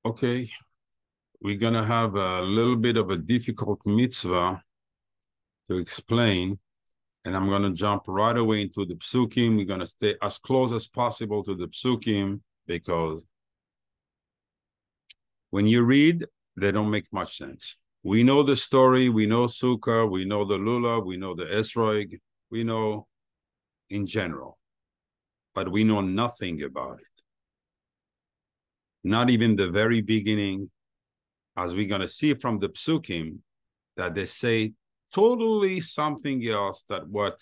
Okay, we're going to have a little bit of a difficult mitzvah to explain, and I'm going to jump right away into the psukim. We're going to stay as close as possible to the psukim because when you read, they don't make much sense. We know the story, we know Sukkah, we know the Lulav, we know the Esrog, we know in general, but we know nothing about it. Not even the very beginning, as we're going to see from the psukim, that they say totally something else than what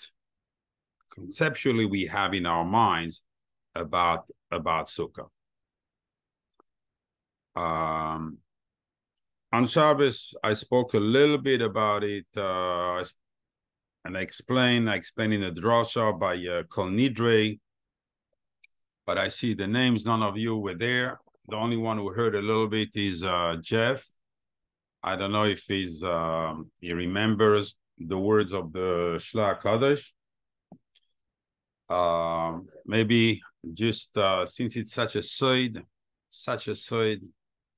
conceptually we have in our minds about Sukkah. On Shabbos, I spoke a little bit about it, and I explained in a drasha by Kol Nidre, but I see the names, none of you were there. The only one who heard a little bit is Jeff. I don't know if he remembers the words of the Shla Kadosh. Maybe just since it's such a side,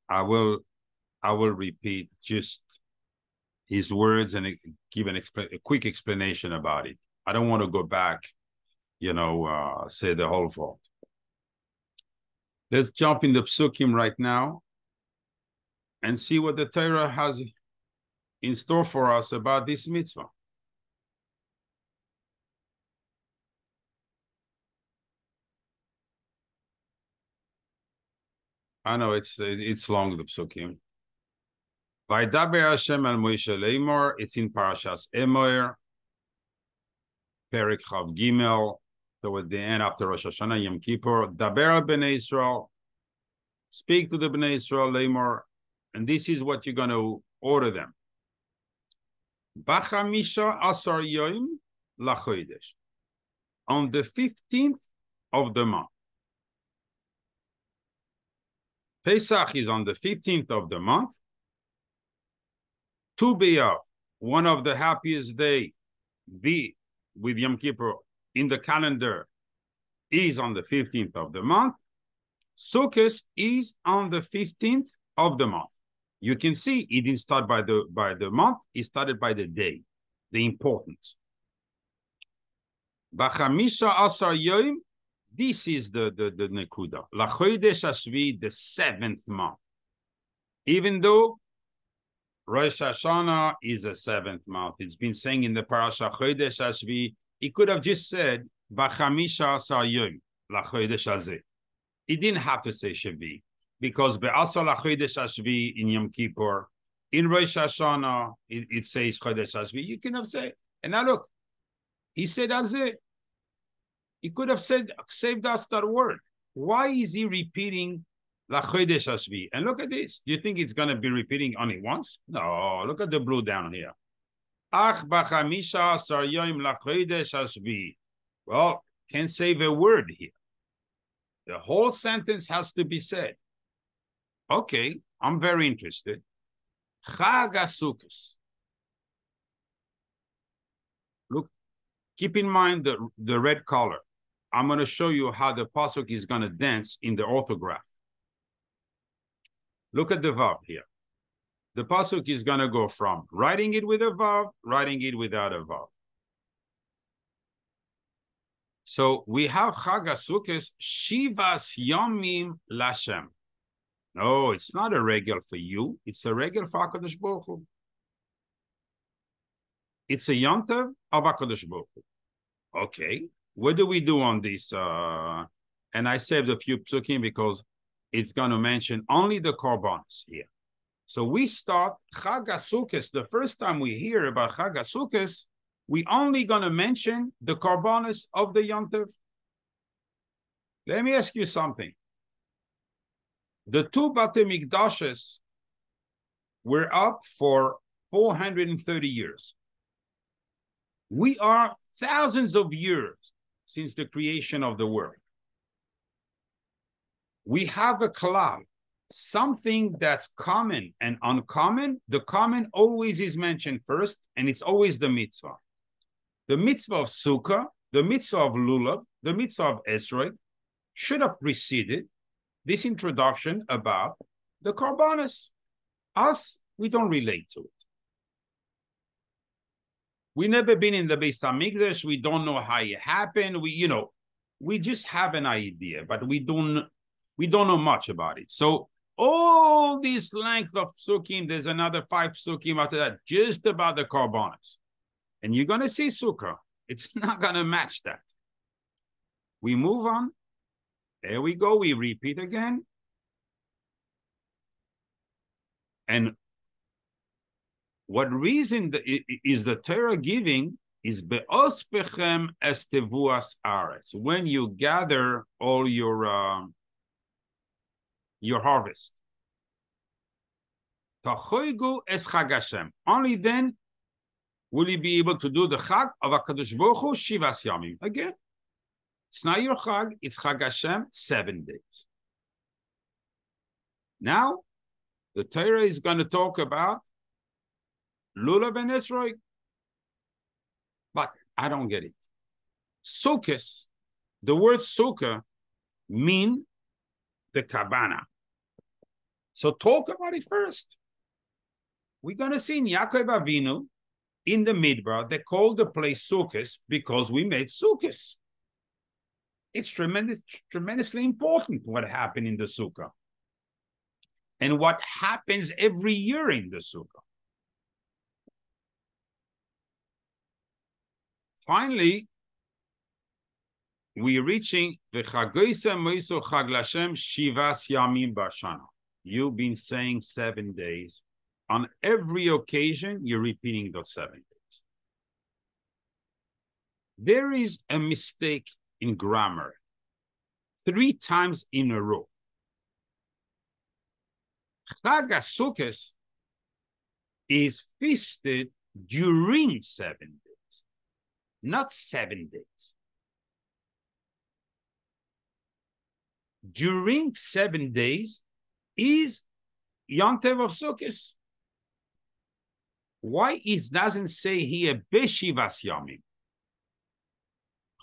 I will repeat just his words and give a quick explanation about it. I don't want to go back, say the whole fault. Let's jump in the psukim right now and see what the Torah has in store for us about this mitzvah. I know it's long, the psukim. Vaydaber Hashem al Moshe leimor. It's in Parashas Emor, Perek Chav Gimel, toward the end after Rosh Hashanah Yom Kippur. Daber al Bnei Israel. Speak to the Bnei Israel leimor, and this is what you're going to order them. Bachamisha asar yom lachodesh. On the 15th of the month. Pesach is on the 15th of the month. Tu B'Av, one of the happiest days, with Yom Kippur in the calendar, is on the 15th of the month. Sukkos is on the 15th of the month. You can see it didn't start by the month, it started by the day, the importance. B'chamisha asar yom, this is the nekuda. Lachodesh Hashvi, the 7th month. Even though Rosh Hashanah is the 7th month, it's been saying in the parasha Chodesh Hashvi, he could have just said B'chamisha asar yom lachodesh hazeh. He didn't have to say Shvi, because Be'asar lachodesh Hashvi in Yom Kippur, in Rosh Hashanah, it says Chodesh Hashvi. You can have said, and now look, he said hazeh. He could have said, saved us that word. Why is he repeating lachodesh Hashvi? And look at this. Do you think it's going to be repeating only once? No, look at the blue down here. Ach b'chamisha asar yom lachodesh Hashvi. Well, can't save a word here. The whole sentence has to be said. Okay, I'm very interested. Chag HaSukkos. Look, keep in mind the red color. I'm going to show you how the pasuk is going to dance in the orthography. Look at the vav here. The pasuk is going to go from writing it with a vav, writing it without a vav. So we have Chag HaSukkos, Shivas Yomim Lashem. No, it's not a regel for you. It's a regel for HaKadosh Baruch Hu. It's a Yom Tov of HaKadosh Baruch Hu. Okay, what do we do on this? And I saved a few psukim because it's going to mention only the korbanos here. So we start Chag HaSukkos. The first time we hear about Chag HaSukkos, we only going to mention the korbanos of the Yom Tov. Let me ask you something. The two Bate Mikdashes were up for 430 years. We are thousands of years since the creation of the world. We have a klal, something that's common and uncommon. The common always is mentioned first, and it's always the mitzvah. The mitzvah of Sukkah, the mitzvah of Lulav, the mitzvah of Esrog should have preceded this introduction about the korbanos. Us, we don't relate to it. We never been in the Beis Hamikdash. We don't know how it happened. We just have an idea, but we don't know much about it. So all this length of psukim, there's another 5 psukim after that, just about the korbanos. And you're going to see Sukkah. It's not going to match that. We move on. There we go. We repeat again. And what reason is the Torah giving is be'ospechem es tevuas aretz, when you gather all your harvest. Tachoigu es Chag Hashem. Only then will you be able to do the Chag of HaKadosh Baruch Hu Shivas Yamim. Again, it's not your Chag, it's Chag Hashem, 7 days. Now, the Torah is going to talk about Lulav and Esrog. But I don't get it. Sukkos, the word Sukkah mean the cabana. So talk about it first. We're going to see in Yaakov Avinu, in the Midbar, they call the place Sukkos because we made Sukkos. It's tremendously important what happened in the Sukkah. And what happens every year in the Sukkah. Finally, we're reaching the Chagoisa Moiso Chag Lashem Shivas Yamim Bashana. You've been saying 7 days. On every occasion, you're repeating those 7 days. There is a mistake in grammar 3 times in a row. Chag HaSukkos is feasted during 7 days, not 7 days. During 7 days is Yom Tov of Sukkos. Why it doesn't say here Beshivas Yamim?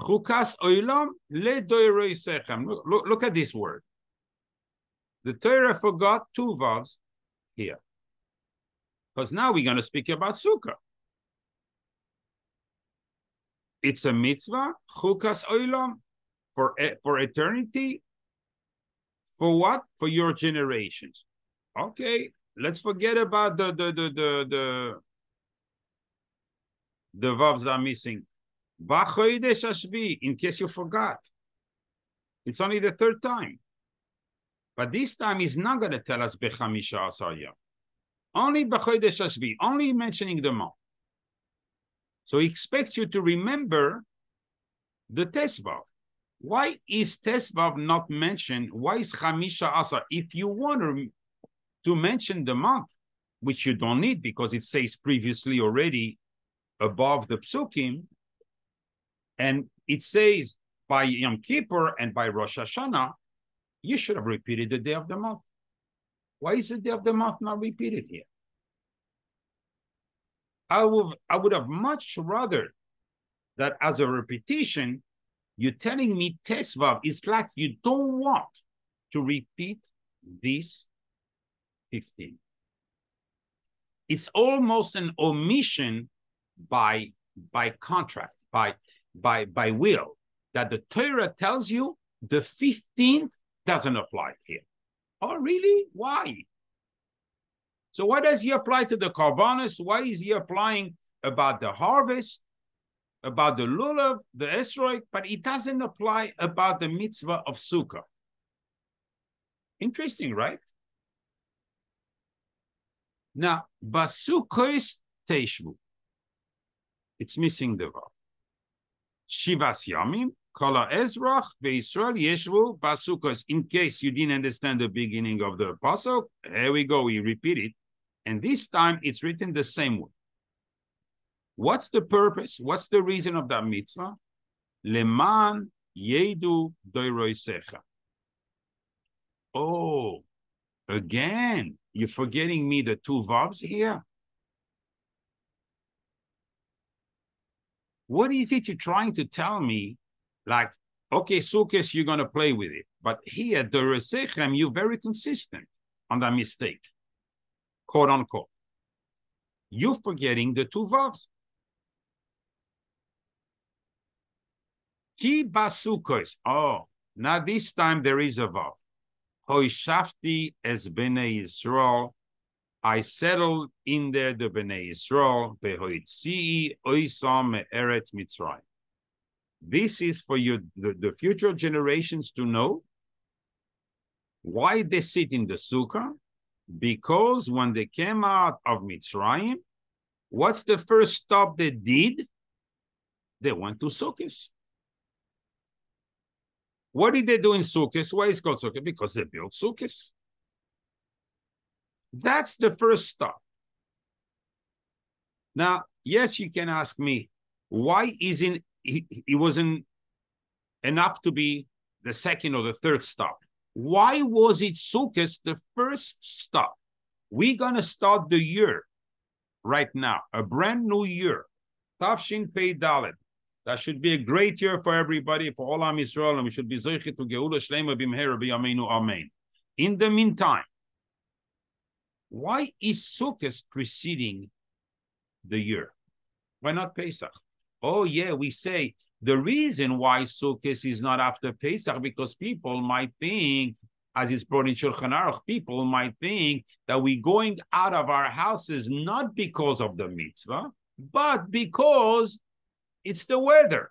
Chukas oilam ledoiroi sechem. Look at this word. The Torah forgot 2 vowels here. Because now we're going to speak about Sukkah. It's a mitzvah, chukas oilam, for eternity. For what? For your generations. Okay, let's forget about the vowels that are missing. B'chodesh hashvi, in case you forgot. It's only the 3rd time. But this time he's not going to tell us b'chamisha asar yom. Only b'chodesh hashvi, only mentioning the month. So he expects you to remember the tesvav. Why is tesvav not mentioned? Why is chamisha asar? If you want to mention the month, which you don't need because it says previously already above the psukim, and it says by Yom Kippur and by Rosh Hashanah, you should have repeated the day of the month. Why is the day of the month not repeated here? I would have much rather that as a repetition, you're telling me tesvav. It's like you don't want to repeat this 15. It's almost an omission by contract, by will, that the Torah tells you the 15th doesn't apply here. Oh, really? Why? So why does he apply to the korbanos? Why is he applying about the harvest, about the lulav, the esrog, but it doesn't apply about the mitzvah of Sukkah? Interesting, right? Now, Basukkos Teishvu. It's missing the verb. Shivas Yamim, Kala Ezrach, Ve'Yisrael Yeshvu, Basukkos. In case you didn't understand the beginning of the pasuk, here we go, we repeat it. And this time it's written the same way. What's the purpose? What's the reason of that mitzvah? Leman Yedu Doiroisecha. Oh, again, you're forgetting me the 2 verbs here. What is it you're trying to tell me? Like, okay, Sukkos, you're going to play with it. But here, the Resechem, you're very consistent. on that mistake, quote unquote. You're forgetting the two vavs. Ki basukos. Oh, now this time there is a vav. Hoishafti es bnei Yisrael. I settled in there the bnei Yisrael. Behoitzii oisam me'eretz Mitzrayim. This is for you, the future generations to know why they sit in the Sukkah. Because when they came out of Mitzrayim, what's the first stop they did? They went to Sukkos. What did they do in Sukkos? Why it's called Sukkah? Because they built Sukkos. That's the first stop. Now, yes, you can ask me, why isn't it wasn't enough to be the second or the third stop? Why was it Sukkos the first stop? We're going to start the year right now, a brand new year. Tafshin Pei Dalet. That should be a great year for everybody, for all Am Yisrael, and we should be Zoichet to Geula Shleima Bimheira B'Yameinu Amen. In the meantime, why is Sukkos preceding the year? Why not Pesach? Oh yeah, we say the reason why Sukkos is not after Pesach, because people might think, as it's brought in Shulchan Aruch, people might think that we're going out of our houses not because of the mitzvah, but because it's the weather.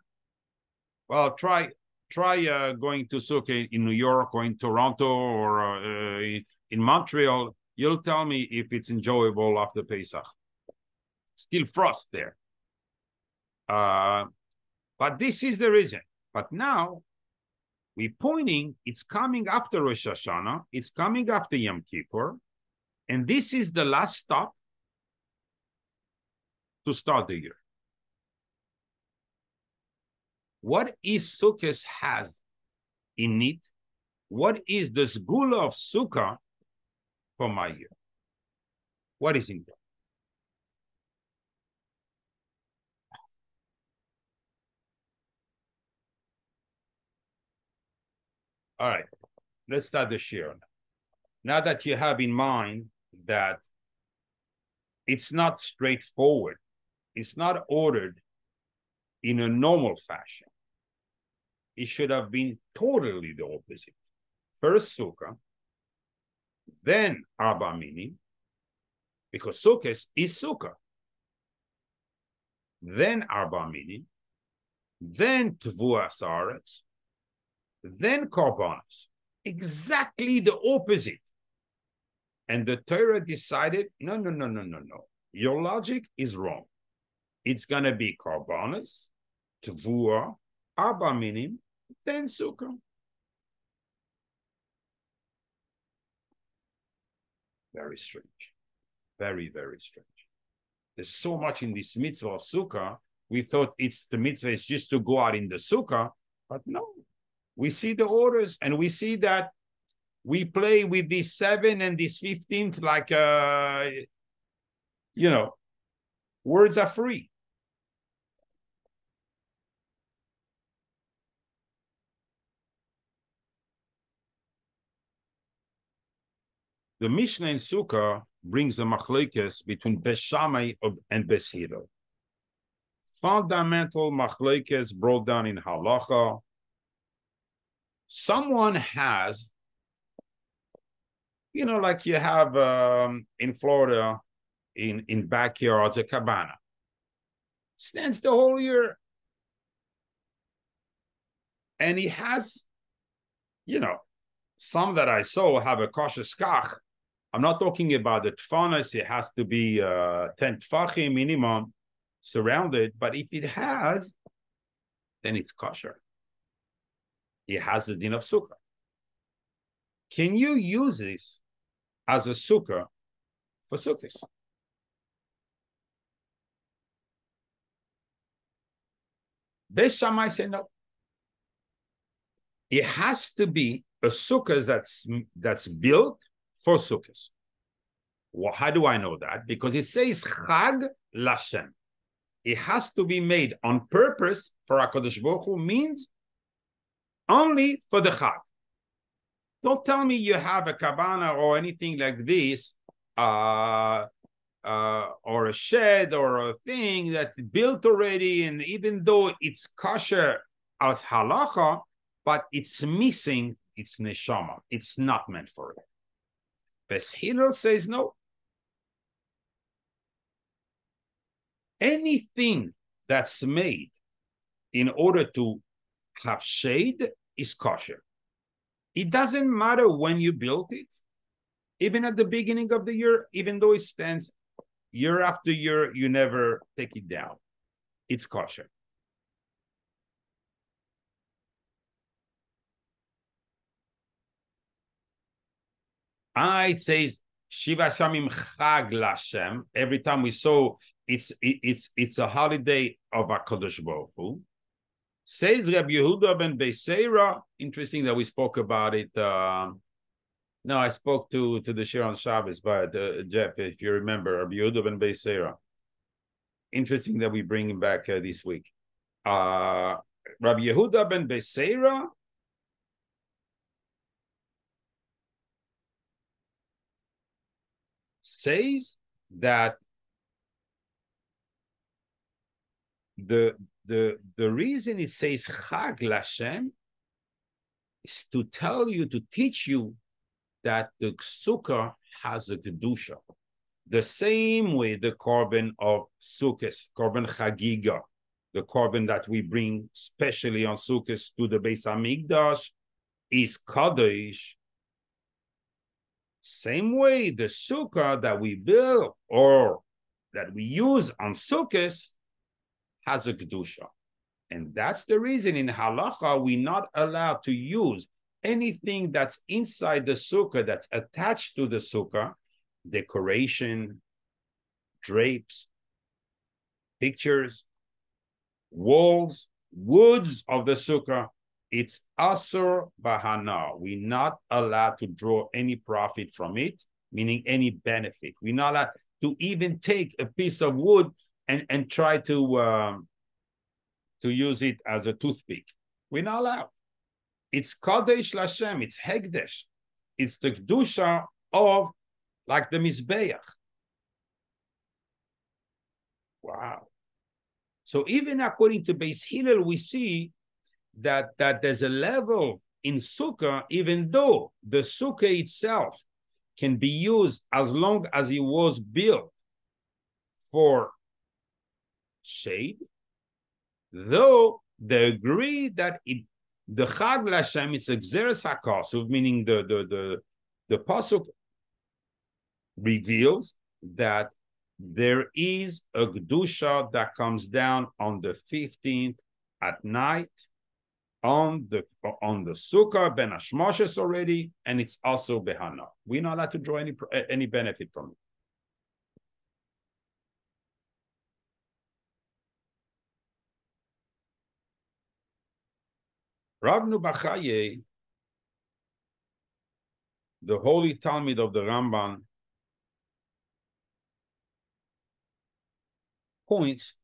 Well, try going to Sukkah in New York or in Toronto or in Montreal. You'll tell me if it's enjoyable after Pesach. Still frost there. But this is the reason. But now we're pointing, it's coming after Rosh Hashanah, it's coming after Yom Kippur, and this is the last stop to start the year. What is Sukkot has in it? What is the Sgula of Sukkah for my year? What is in there? All right, let's start the Shiur. Now that you have in mind that it's not straightforward, it's not ordered in a normal fashion. It should have been totally the opposite. First Sukkah, then Arba Minim, because Sukkot is Sukkah. Then Arba Minim, then Tvuas Haaretz, then Korbanos. Exactly the opposite. And the Torah decided, no. Your logic is wrong. It's going to be Korbanos, Tvua, Arba Minim, then Sukkah. Very strange. Very, very strange. There's so much in this mitzvah of Sukkah. We thought the mitzvah is just to go out in the Sukkah, but no. We see the orders, and we see that we play with this 7 and this 15th like, words are free. The Mishnah in Sukkah brings a machlokes between Beis Shammai and Beis Hillel. Fundamental machlokes brought down in halacha. Someone has, like you have in Florida, in backyards, a cabana. Stands the whole year. And he has, some that I saw have a kosher skach. I'm not talking about the tfanas. It has to be 10 tfachim minimum surrounded. But if it has, then it's kosher. It has the din of sukkah. Can you use this as a sukkah for sukkahs? Beis Shammai say no. It has to be a sukkah that's built for sukkahs. Well, how do I know that? Because it says Chag Lashem. It has to be made on purpose for HaKadosh Baruch Hu, means only for the Chag. Don't tell me you have a cabana or anything like this, or a shed or a thing that's built already, and even though it's kosher as halacha, but it's missing its neshama. It's not meant for it. Bes Hillel says no. Anything that's made in order to have shade is kosher. It doesn't matter when you built it, even at the beginning of the year, even though it stands year after year, you never take it down. It's kosher. It says Shiva Shamim Chag Lashem. Every time we saw it's a holiday of HaKadosh Baruch Hu. Says Rabbi Yehuda ben Beiseira. Interesting that we spoke about it. No, I spoke to the Shiur on Shabbos, but Jeff, if you remember, Rabbi Yehuda ben Beiseira. Interesting that we bring him back this week. Rabbi Yehuda ben Beiseira says that the reason it says Chag Lashem is to tell you, to teach you that the Sukkah has a Kedusha. The same way the korban of Sukkos, korban Chagiga, the korban that we bring specially on Sukkos to the Beis Hamikdash, is Kadosh. Same way the Sukkah that we build or that we use on Sukkos has a Kedusha. And that's the reason in halacha we're not allowed to use anything that's inside the sukkah, that's attached to the sukkah, decoration, drapes, pictures, walls, woods of the sukkah. It's asur bahana. We're not allowed to draw any profit from it, meaning any benefit. We're not allowed to even take a piece of wood and try to use it as a toothpick. We're not allowed. It's Kadesh Lashem, it's Hegdesh. It's the Kedusha of, like the Mizbeach. Wow. So even according to Beis Hillel, we see that there's a level in Sukkah, even though the Sukkah itself can be used as long as it was built for shade, though they agree that the Chag Lashem, it's Exeres HaKasuv, meaning the pasuk reveals that there is a Kedusha that comes down on the 15th at night on the Sukkah Ben Hashmoshes already, and it's also Behana. We're not allowed to draw any benefit from it. Rav Nubachaye, the holy Talmud of the Ramban, points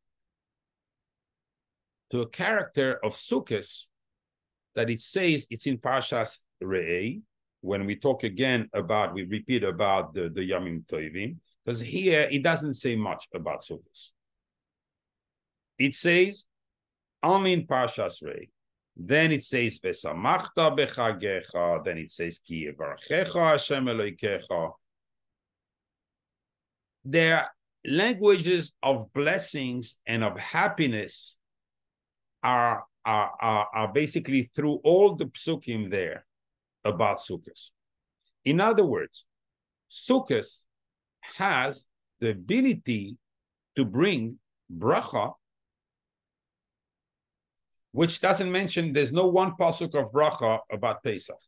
to a character of Sukkos that it says it's in Parshas Re'eh. When we talk again about, we repeat about the Yamim Tovim, because here it doesn't say much about Sukkos. It says only in Parshas Re'eh. Then it says Vesamachta bechagecha. Then it says Ki yevarchecha Hashem Elokecha. There are languages of blessings and of happiness are basically through all the psukim there about Sukkos. In other words, Sukkos has the ability to bring bracha, which doesn't mention, there's no one pasuk of bracha about Pesach.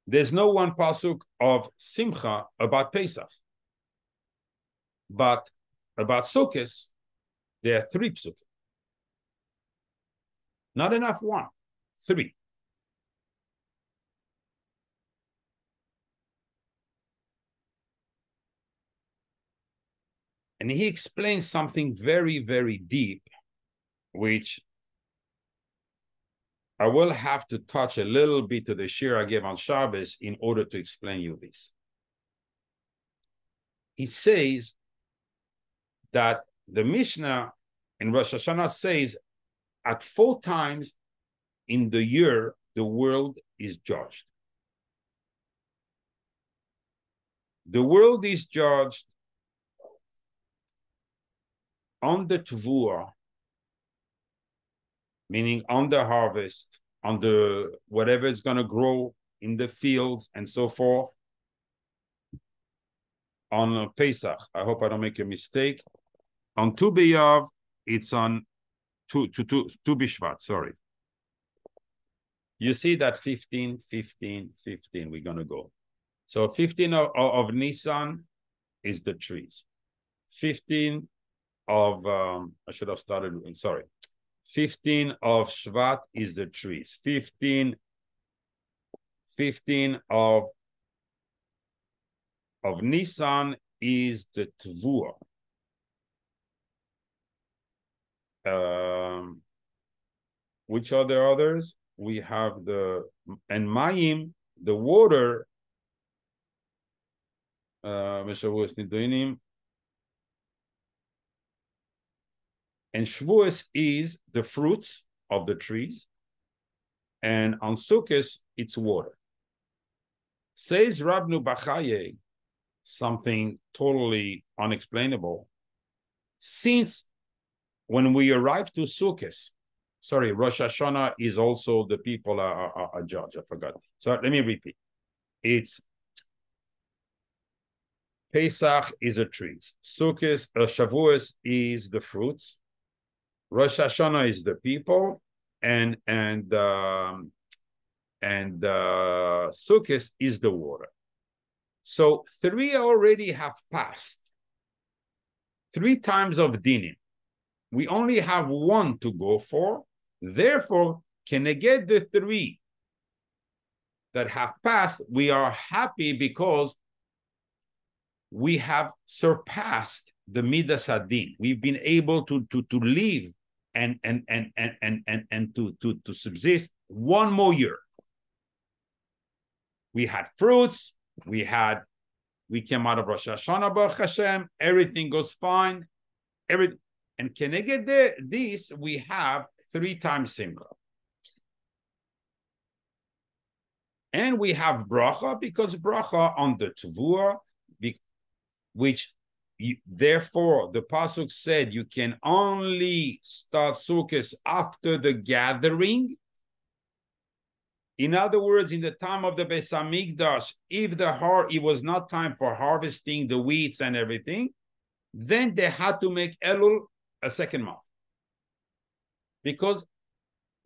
There's no one pasuk of simcha about Pesach. But about Sukkos, there are 3 psukim. Not enough one, 3. And he explains something very, very deep, which I will have to touch a little bit to the shiur I gave on Shabbos in order to explain you this. He says that the Mishnah in Rosh Hashanah says at 4 times in the year, the world is judged. The world is judged on the Tevuah, meaning on the harvest, on the whatever is going to grow in the fields and so forth. On Pesach, I hope I don't make a mistake. On Tu B'Yav, it's on Tu B'Shvat, sorry. You see that 15, 15, 15, we're going to go. So 15 of Nisan is the trees. 15 of, I should have started, sorry. 15 of Shvat is the trees. 15 of Nisan is the Tevuah. Which are the others? We have and Mayim, the water, and Shavuos is the fruits of the trees, and on Sukkos, it's water. Says Rabnu Bachaye, something totally unexplainable. Since when we arrive to Sukkos, sorry, Rosh Hashanah is also the people are judged. I forgot. So let me repeat. It's Pesach is the trees. Sukkos, Shavuos is the fruits. Rosh Hashanah is the people, and Sukkos is the water. So 3 already have passed. 3 times of dinim. We only have 1 to go for. Therefore, can I get the 3 that have passed? We are happy because we have surpassed the midas hadin. We've been able to live and to subsist 1 more year. We had fruits. We came out of Rosh Hashanah, Baruch Hashem. Everything goes fine. And can I get this? We have 3 times simcha. And we have bracha, because bracha on the Tevuah, which therefore the pasuk said you can only start Sukkos after the gathering. In other words, in the time of the Beis Hamikdash, if it was not time for harvesting the wheats and everything, then they had to make Elul a second month. Because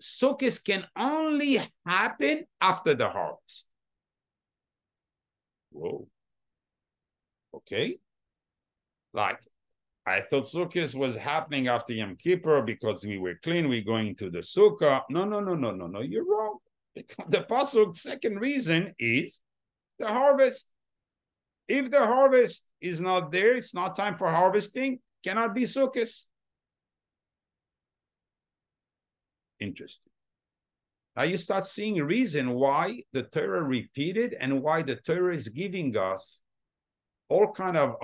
Sukkos can only happen after the harvest. Whoa. Okay. Like, I thought Sukkos was happening after Yom Kippur because we were clean, we're going to the Sukkah. No, you're wrong. The pasuk second reason is the harvest. If the harvest is not there, it's not time for harvesting, cannot be Sukkos. Interesting. Now you start seeing a reason why the Torah repeated and why the Torah is giving us all kind of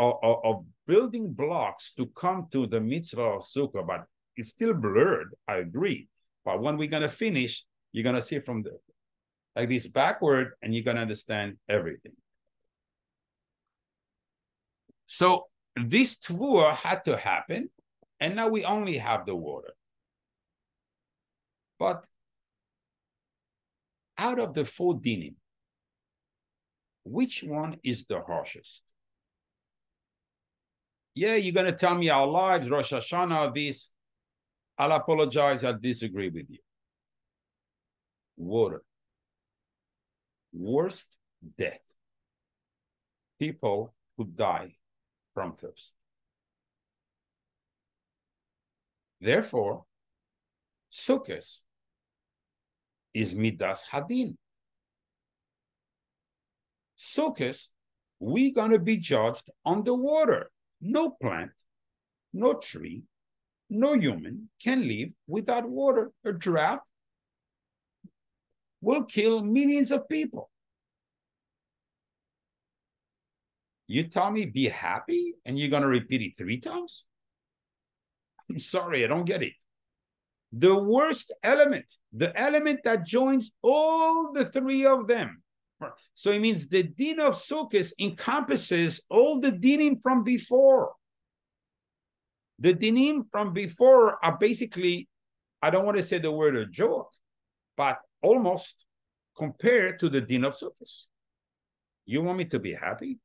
building blocks to come to the mitzvah of Sukkah, but it's still blurred, I agree. But when we're going to finish, you're going to see from like this backward, and you're going to understand everything. So this Tevuah had to happen, and now we only have the water. But out of the 4 dinim, which one is the harshest? Yeah, you're going to tell me our lives, Rosh Hashanah, this. I'll apologize, I'll disagree with you. Water. Worst death. People who die from thirst. Therefore, Sukkos is midas hadin. Sukkos, we're going to be judged on the water. No plant, no tree, no human can live without water. A drought, will kill millions of people. You tell me be happy and you're going to repeat it 3 times? I'm sorry, I don't get it. The worst element, the element that joins all the 3 of them. So it means the din of Sukkos encompasses all the dinim from before. The dinim from before are basically, I don't want to say the word a joke, but almost compared to the din of Sukkos. You want me to be happy?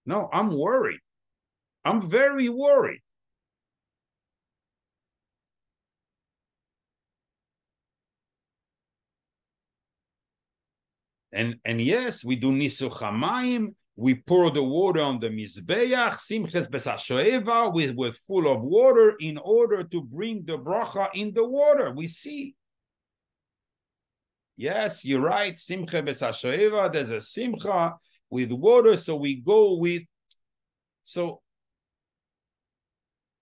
No, I'm worried. I'm very worried. And yes, we do nisuch hamayim. We pour the water on the mizbeach, simches besashoeva, with full of water in order to bring the bracha in the water. We see. Yes, you're right. Simcha besashoeva. There's a simcha with water, so we go with. So,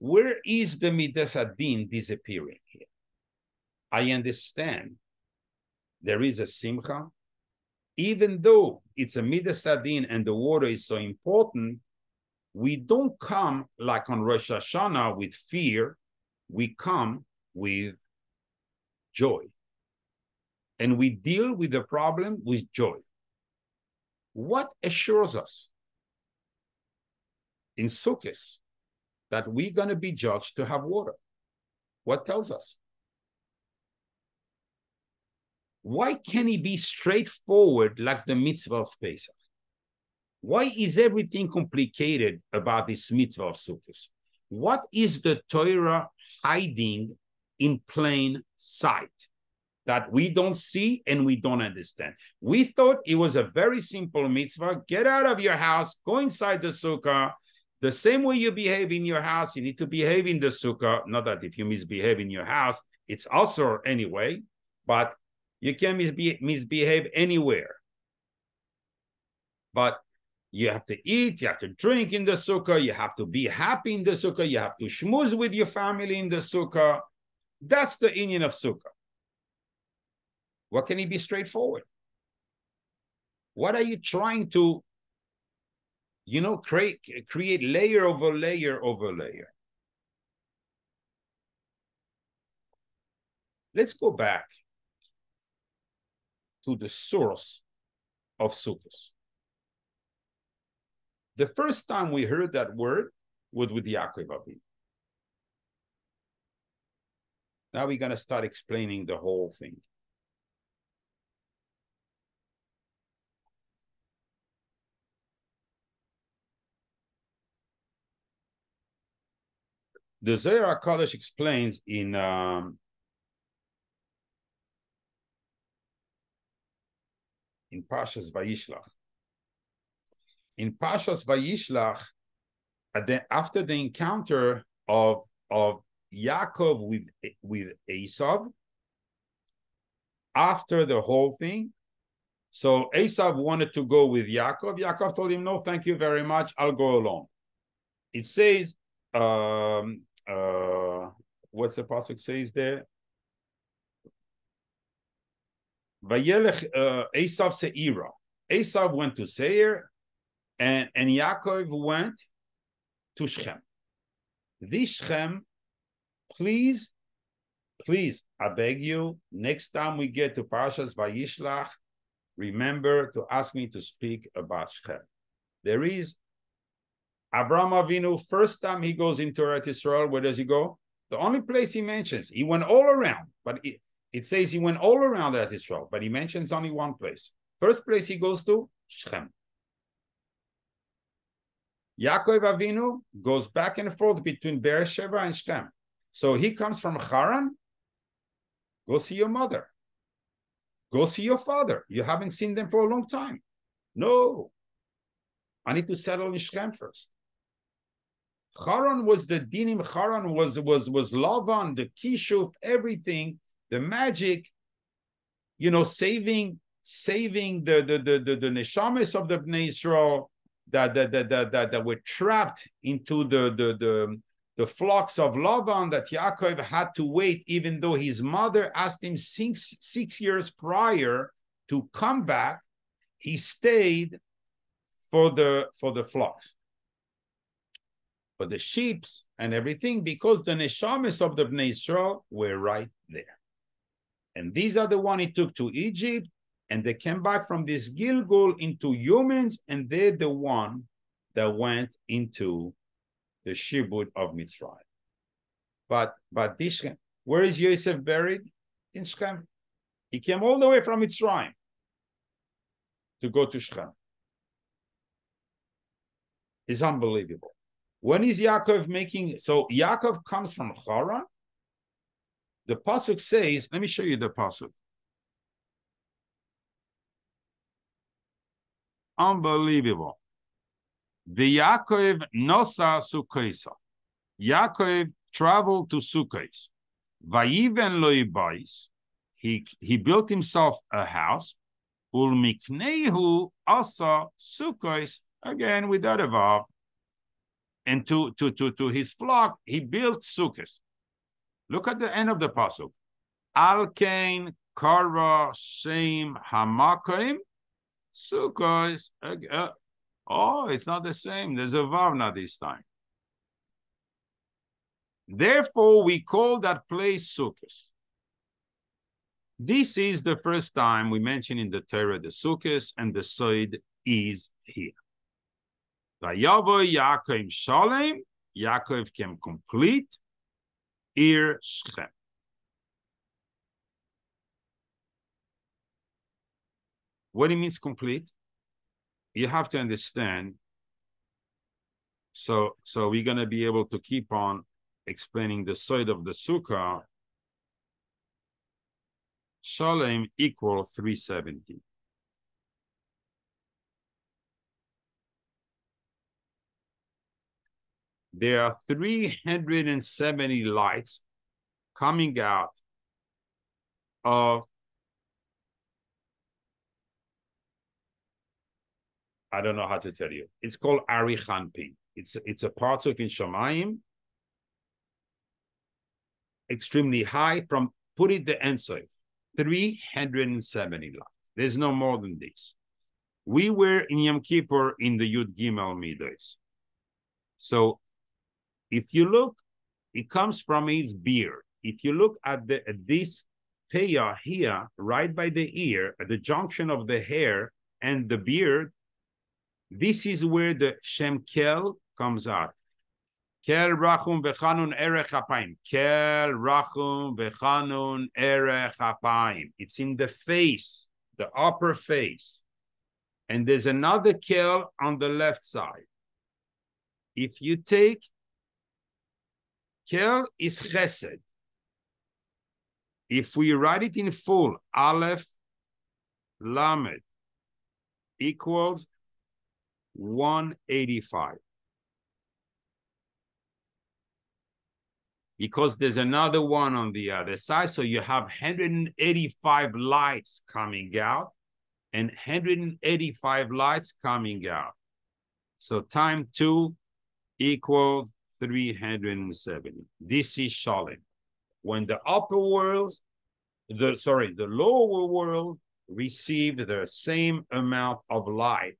where is the midas adin disappearing here? I understand there is a simcha. Even though it's a midas adin and the water is so important, we don't come like on Rosh Hashanah with fear. We come with joy. And we deal with the problem with joy. What assures us in Sukkos that we're going to be judged to have water? What tells us? Why can't it be straightforward like the mitzvah of Pesach? Why is everything complicated about this mitzvah of Sukkos? What is the Torah hiding in plain sight that we don't see and we don't understand? We thought it was a very simple mitzvah. Get out of your house, go inside the sukkah. The same way you behave in your house, you need to behave in the sukkah. Not that if you misbehave in your house, it's also anyway, but you can misbehave anywhere. But you have to eat, you have to drink in the sukkah, you have to be happy in the sukkah, you have to shmooze with your family in the sukkah. That's the inyan of sukkah. What can it be straightforward? What are you trying to, create layer over layer over layer? Let's go back to the source of Sukkos. The first time we heard that word was with Yaakov Avinu. Now we're going to start explaining the whole thing. The Zohar HaKadosh explains in Parshas Vayishlach. In Parshas Vayishlach, after the encounter of Yaakov with Esav, after the whole thing, so Esav wanted to go with Yaakov. Yaakov told him, no, thank you very much, I'll go alone. It says, what's the pasuk says there? Vayelech Esav Seira. Esav went to Seir, and Yaakov went to Shechem. This Shechem, please, I beg you, next time we get to Parshas Vayishlach, remember to ask me to speak about Shechem. There is Abraham Avinu, first time he goes into Eretz Yisrael, where does he go? The only place he mentions, he went all around, but it says he went all around Eretz Yisrael, but he mentions only one place. First place he goes to, Shechem. Yaakov Avinu goes back and forth between Beersheba and Shechem. So he comes from Haran. Go see your mother. Go see your father. You haven't seen them for a long time. No. I need to settle in Shechem first. Haran was the dinim. Haran was Lavan, the kishuf, everything, the magic, saving the neshames of the Bnei Yisrael that were trapped into the the flocks of Laban that Yaakov had to wait, even though his mother asked him 6 years prior to come back. He stayed for the flocks, for the sheep and everything, because the neshamas of the Bnei Israel were right there. And these are the one he took to Egypt, and they came back from this Gilgul into humans, and they're the one that went into the Shibud of Mitzrayim. But this, where is Yosef buried? In Shechem. He came all the way from Mitzrayim to go to Shechem. It's unbelievable. When is Yaakov making? So Yaakov comes from Haran. The pasuk says, let me show you the pasuk. Unbelievable. The Yaakov nosa Sukkos. Yaakov traveled to Sukkos. Vayiven lo yibais. He built himself a house. Ulmiknehu asa Sukkos. Again, with that above. And to his flock, he built Sukkos. Look at the end of the pasuk. Alkein kara shem hamakim Sukkos. Oh, it's not the same. There's a vav now this time. Therefore, we call that place Sukkos. This is the first time we mention in the Torah the Sukkos, and the Sod is here. Vayavo Yaakov Shalem. Yaakov came complete. Ir Shechem. What it means complete? You have to understand. So we're going to be able to keep on explaining the side of the Sukkah. Shalem equal 370. There are 370 lights coming out of, I don't know how to tell you. It's called Arichanpin. It's a part of in Shamayim, extremely high. From put it the answer, 370 lights. There's no more than this. We were in Yom Kippur in the Yud Gimel Midos. So if you look, it comes from his beard. If you look at this peya here, right by the ear, at the junction of the hair and the beard, this is where the Shem Kel comes out. Kel rachum bechanun erech hapayim. Kel rachum bechanun erech hapayim. It's in the face, the upper face. And there's another Kel on the left side. If you take Kel is chesed. If we write it in full, Aleph Lamed equals 185. Because there's another one on the other side, so you have 185 lights coming out and 185 lights coming out. So time 2 equals 370. This is Shalom. When the upper worlds, the lower world received the same amount of light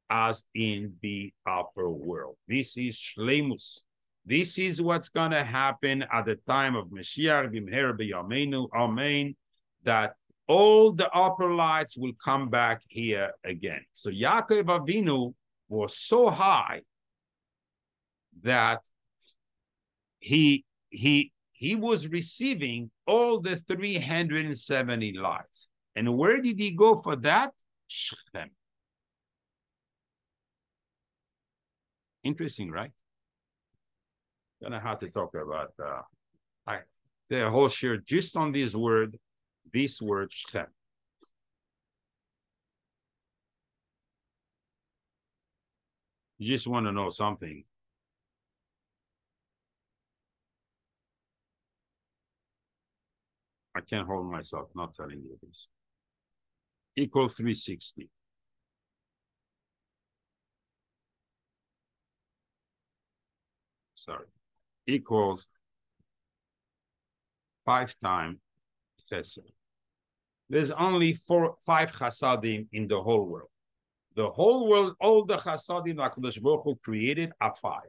as in the upper world. This is Shleimus. This is what's going to happen at the time of Mashiach b'mher b'yameinu, amen, that all the upper lights will come back here again. So Yaakov Avinu was so high that he was receiving all the 370 lights. And where did he go for that? Shechem. Interesting, right? Don't know how to talk about the whole shiur just on this word Shechem. You just want to know something. I can't hold myself not telling you this. Equal 360. Sorry. equals 5 times chesed. There's only 5 chasadim in the whole world. The whole world, all the chasadim HaKadosh Baruch Hu created are 5.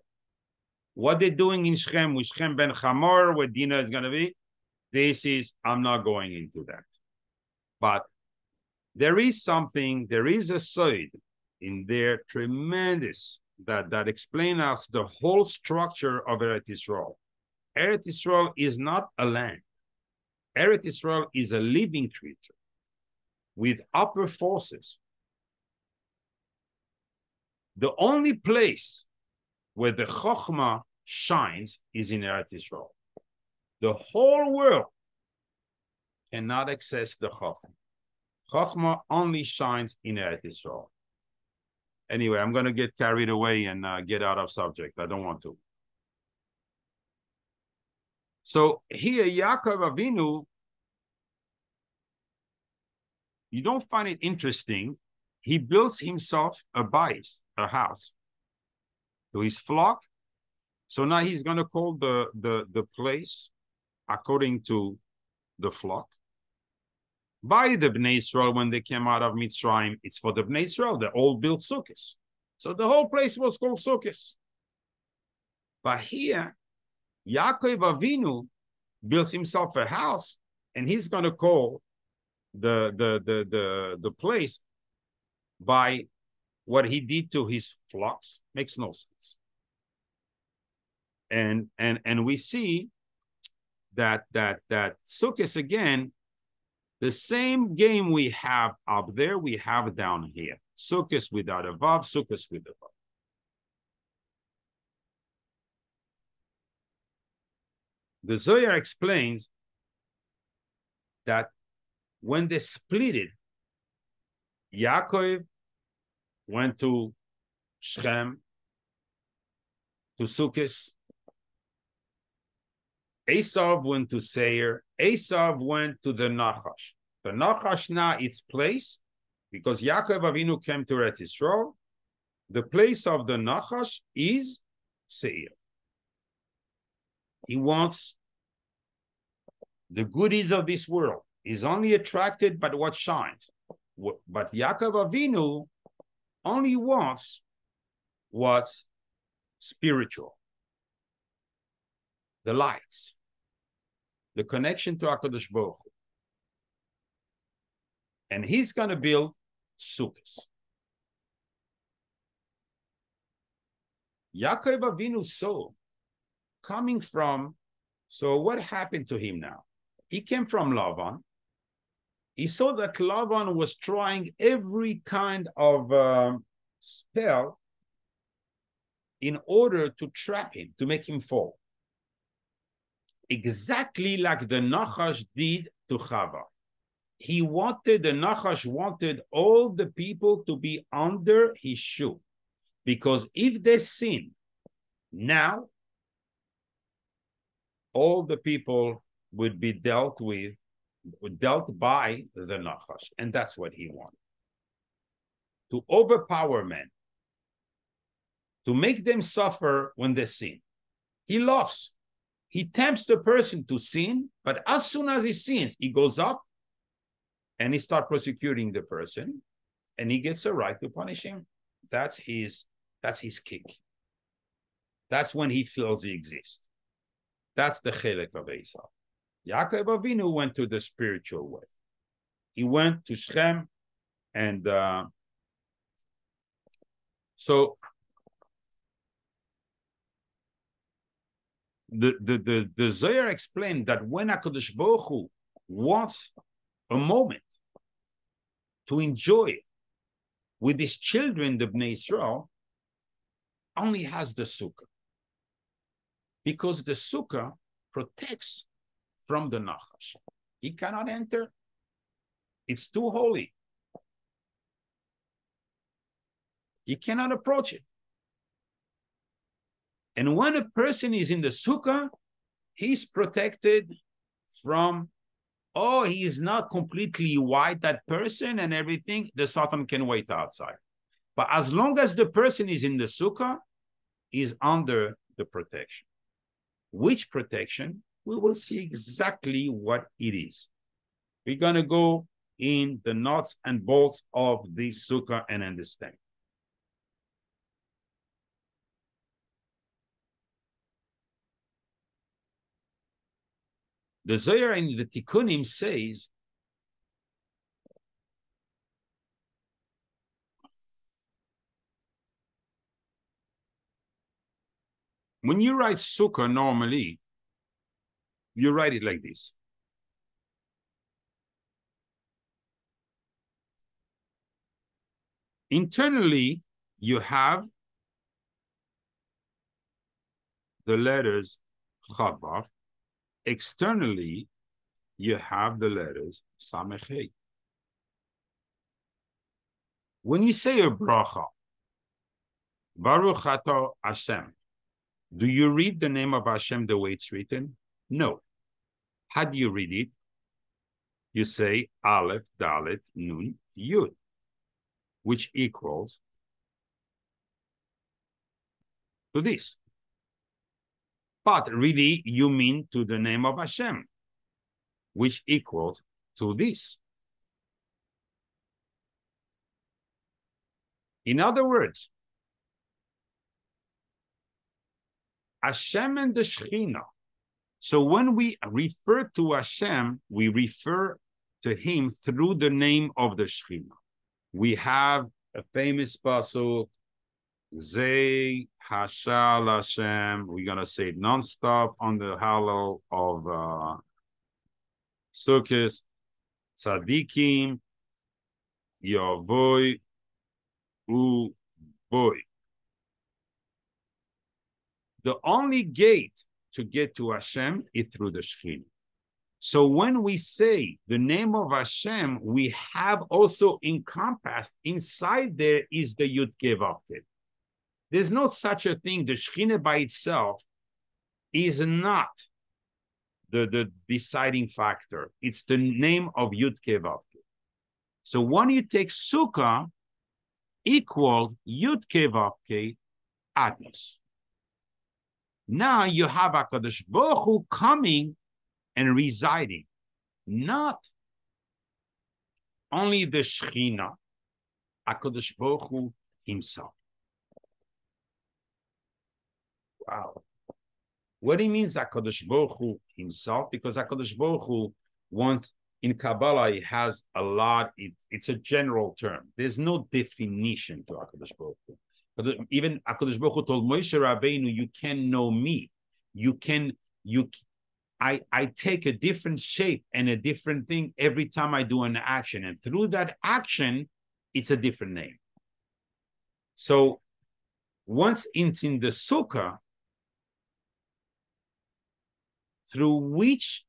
What they're doing in Shechem with Shechem ben Chamor, where Dina is going to be, I'm not going into that. But there is something, there is a side in there, tremendous, that explains us the whole structure of Eretz Yisrael. Eretz Yisrael is not a land. Eretz Yisrael is a living creature with upper forces. The only place where the Chokhmah shines is in Eretz Yisrael. The whole world cannot access the Chokhmah. Chokhmah only shines in Eretz Yisrael. Anyway, I'm going to get carried away and get out of subject. I don't want to. So here, Yaakov Avinu, you don't find it interesting. He builds himself a bais, a house, to his flock. So now he's going to call the place according to the flock. By the Bnei Israel, when they came out of Mitzrayim, it's for the Bnei Israel. They all built Sukkos. So the whole place was called Sukkos. But here, Yaakov Avinu builds himself a house, and he's going to call the place by what he did to his flocks. Makes no sense. And we see that Sukkos again, the same game we have up there, we have down here. Sukkos without a vav, Sukkos with a vav. The Zohar explains that when they split it, Yaakov went to Shechem, to Sukkos. Esav went to Seir. Esav went to the Nachash. The Nachash now its place, because Yaakov Avinu came to Eretz Yisrael, the place of the Nachash is Seir. He wants the goodies of this world. He's only attracted by what shines. But Yaakov Avinu only wants what's spiritual. The lights. The connection to HaKadosh Baruch Hu. And he's going to build Sukkos. Yaakov Avinu saw coming from, so what happened to him now? He came from Lavan. He saw that Lavan was trying every kind of spell in order to trap him, to make him fall. Exactly like the Nachash did to Chava. The Nachash wanted all the people to be under his shoe. Because if they sin now, all the people would be dealt by the Nachash. And that's what he wanted. To overpower men. To make them suffer when they sin. He loves. He tempts the person to sin, but as soon as he sins, he goes up and he starts prosecuting the person, and he gets a right to punish him. That's his kick. That's when he feels he exists. That's the chelek of Esau. Yaakov Avinu went to the spiritual way. He went to Shechem, and so the Zohar explained that when HaKadosh Baruch Hu wants a moment to enjoy with his children, the Bnei Israel, only has the Sukkah. Because the Sukkah protects from the Nachash. He cannot enter. It's too holy. He cannot approach it. And when a person is in the Sukkah, he's protected from, he is not completely white, that person and everything, the Satan can wait outside. But as long as the person is in the Sukkah, he's under the protection. Which protection? We will see exactly what it is. We're going to go in the nuts and bolts of the sukkah and understand. The Zohar in the Tikkunim says, when you write sukkah normally, you write it like this. Internally, you have the letters Chavav. Externally, you have the letters Samech. When you say a bracha, Baruch Atah Hashem, do you read the name of Hashem the way it's written? No. How do you read it? You say Aleph, Dalet, Nun, Yud, which equals to this. But really, you mean to the name of Hashem, which equals to this. In other words, Hashem and the Shekhinah. So when we refer to Hashem, we refer to him through the name of the Shekhinah. We have a famous pasuk, Zei Hashal Hashem. We're going to say it nonstop on the Hallel of Sukkos. Tzadikim, Yavoy, Boy. The only gate to get to Hashem is through the Shekhinah. So when we say the name of Hashem, we have also encompassed inside there is the Yud Kei Vav Kei. There's no such a thing. The Shekhinah by itself is not the deciding factor. It's the name of Yud Kei Vav Kei. So when you take Sukkah, equals Yud Kei Vav Kei Adnos. Now you have HaKadosh Baruch Hu coming and residing, not only the Shekhinah, HaKadosh Baruch Hu himself. Wow. What he means HaKadosh Baruch Hu himself, because HaKadosh Baruch Hu wants, in Kabbalah, it has a lot, it's a general term. There's no definition to HaKadosh Baruch Hu. Even HaKadosh Baruch Hu told Moshe Rabbeinu, you can know me. I take a different shape and a different thing every time I do an action. And through that action, it's a different name. So once it's in the Sukkah, through which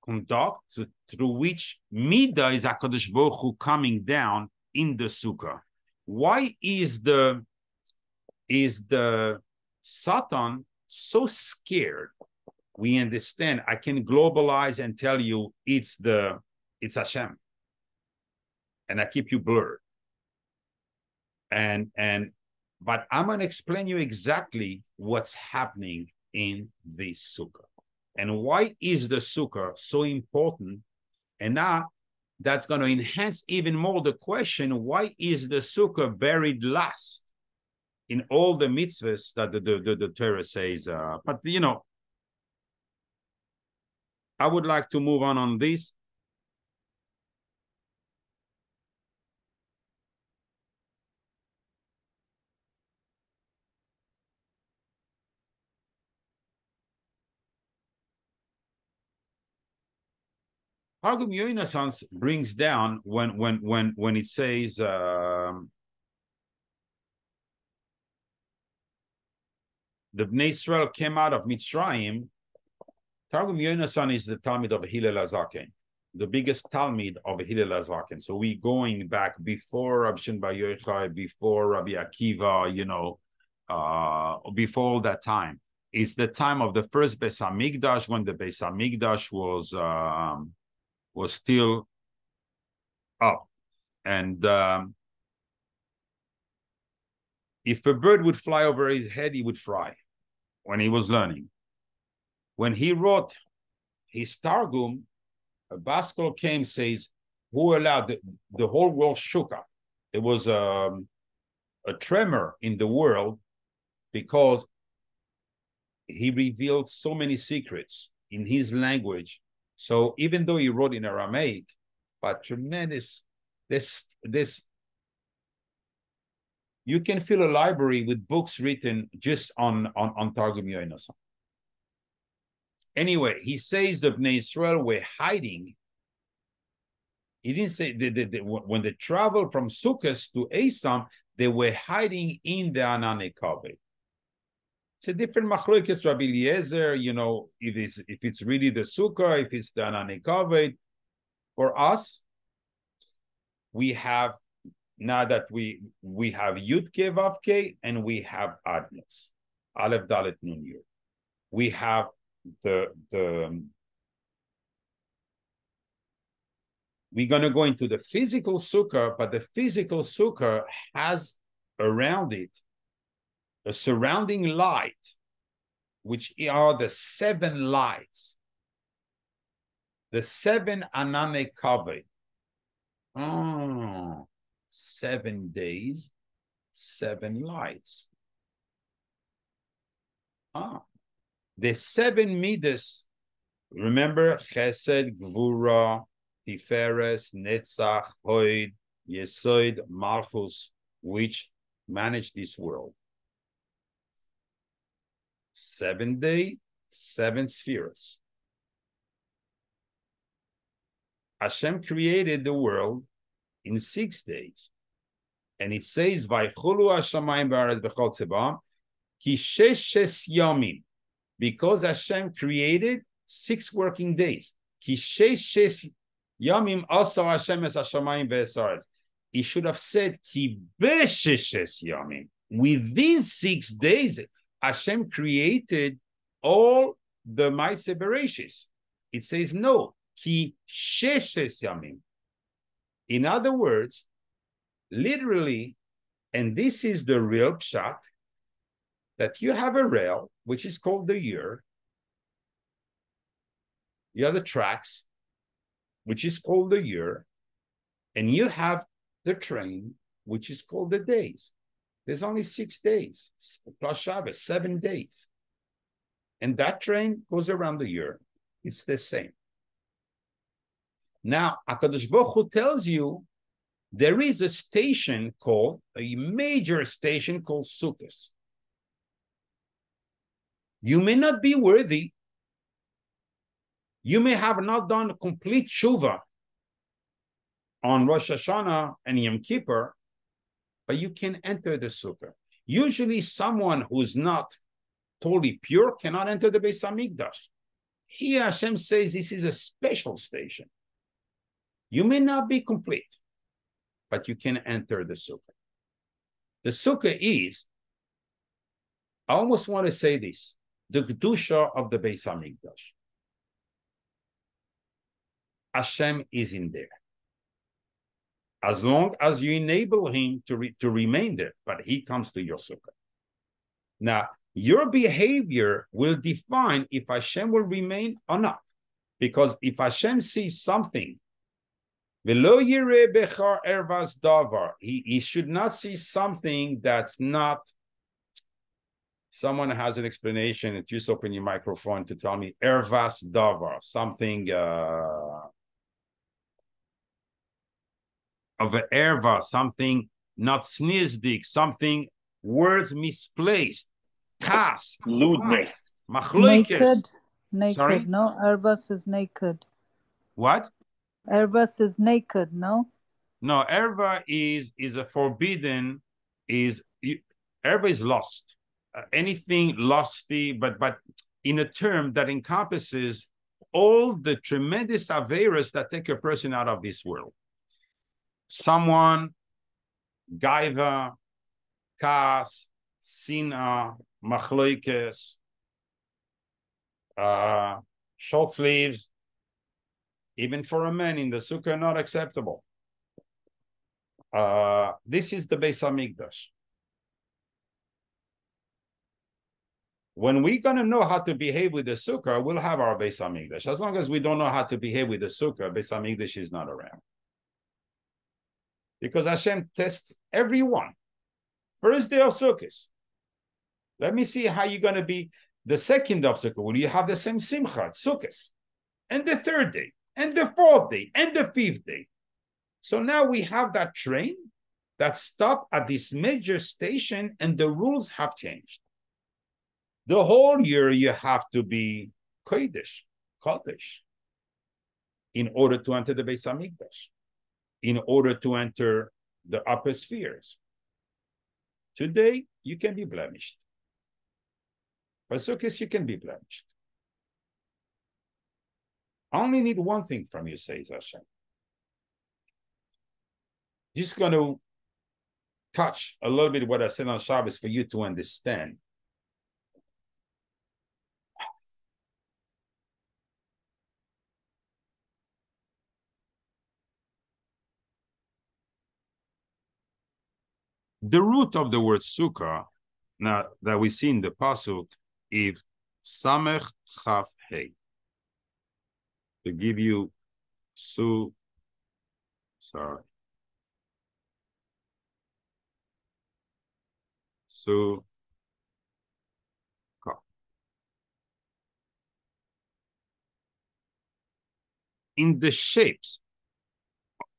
through which Midah is HaKadosh Baruch Hu coming down in the Sukkah. Why is the Satan so scared? We understand. I can globalize and tell you it's Hashem, and I keep you blurred. But I'm going to explain you exactly what's happening in this Sukkah and why is the Sukkah so important. And now that's going to enhance even more the question, why is the Sukkah buried last in all the mitzvahs that the Torah says? But, you know, I would like to move on this. Targum Yonasan brings down when it says the Bnei Israel came out of Mitzrayim. Targum Yonasan is the Talmud of Hillel HaZaken, the biggest Talmud of Hillel HaZaken. So we going back before Rabbi Shimon Bar Yochai, before Rabbi Akiva, you know, before that time. It's the time of the first Beis Hamikdash, when the Beis Hamikdash was still up. And If a bird would fly over his head, he would fry when he was learning. When he wrote his Targum, a Baskel came, says, who allowed the whole world shook up. There was a tremor in the world because he revealed so many secrets in his language. So even though he wrote in Aramaic, but tremendous, this you can fill a library with books written just on Targum Yonasan. Anyway, he says the Bnei Israel were hiding. He didn't say when they traveled from Sukkos to Esam, they were hiding in the Anane Kaveh. It's a different machlokes, Rabbi Eliezer, you know, if it's really the Sukkah, if it's the Anane Kaveh. For us, we have, now that we have Yud Ke Vav Ke and we have Adnos, Aleph Dalet Nun Yud. We have we're going to go into the physical Sukkah, but the physical Sukkah has around it a surrounding light, which are the 7 lights, the 7 Anane Kaveh. 7 days, 7 lights. The 7 midas, remember, Chesed, Gvura, Tiferes, Netzach, Hoid, Yesod, Malchus, which manage this world. 7 days, 7 spheres. Hashem created the world in 6 days. And it says, Vaychulu Hashamayim ba'aretz b'chol tzeba'am, ki sheshes yomim. Because Hashem created 6 working days. Ki sheshes yomim also Hashem es Hashamayim ve'esaretz. He should have said, ki b'sheshes yomim. Within 6 days, Hashem created all the Maaseh Bereshis. It says no, ki sheshes yamim. In other words, literally, and this is the real pshat, that you have a rail, which is called the year. You have the tracks, which is called the year, and you have the train, which is called the days. There's only 6 days, plus Shabbos, 7 days. And that train goes around the year. It's the same. Now, HaKadosh Baruch Hu tells you there is a station called, a major station called Sukkos. You may not be worthy. You may have not done complete tshuva on Rosh Hashanah and Yom Kippur, but you can enter the Sukkah. Usually someone who's not totally pure cannot enter the Beis HaMikdash. Here Hashem says this is a special station. You may not be complete, but you can enter the Sukkah. The Sukkah is, I almost want to say this, the Kedusha of the Beis HaMikdash. Hashem is in there. As long as you enable him to remain there, but he comes to your Sukkah. Now, your behavior will define if Hashem will remain or not. Because if Hashem sees something, he should not see something that's not. Someone has an explanation. Just open your microphone to tell me ervas davar, something of an erva, something not snizdik, something words misplaced. Kas, lewdness, Naked. Sorry? No, ervas is naked. What? Ervas is naked, no? No, erva is a forbidden, erva is lost. Anything lusty, but in a term that encompasses all the tremendous averas that take a person out of this world. Someone, gaiva, kas, sina, machloikes, short sleeves, even for a man in the sukkah, not acceptable. This is the Beis HaMikdash. When we're going to know how to behave with the Sukkah, we'll have our Beis HaMikdash. As long as we don't know how to behave with the Sukkah, Beis HaMikdash is not around. Because Hashem tests everyone. First day of Sukkot. Let me see how you're going to be the second of Sukkot. Will you have the same Simcha at Sukkot? And the third day, and the fourth day, and the fifth day. So now we have that train that stopped at this major station, and the rules have changed. The whole year you have to be Kodesh, in order to enter the Beis HaMikdash, in order to enter the upper spheres. Today, you can be blemished. For Sukkot, you can be blemished. I only need one thing from you, says Hashem. Just going to touch a little bit what I said on Shabbos for you to understand. The root of the word sukkah, now that we see in the pasuk, is samech chaf hey. To give you sukkah. In the shapes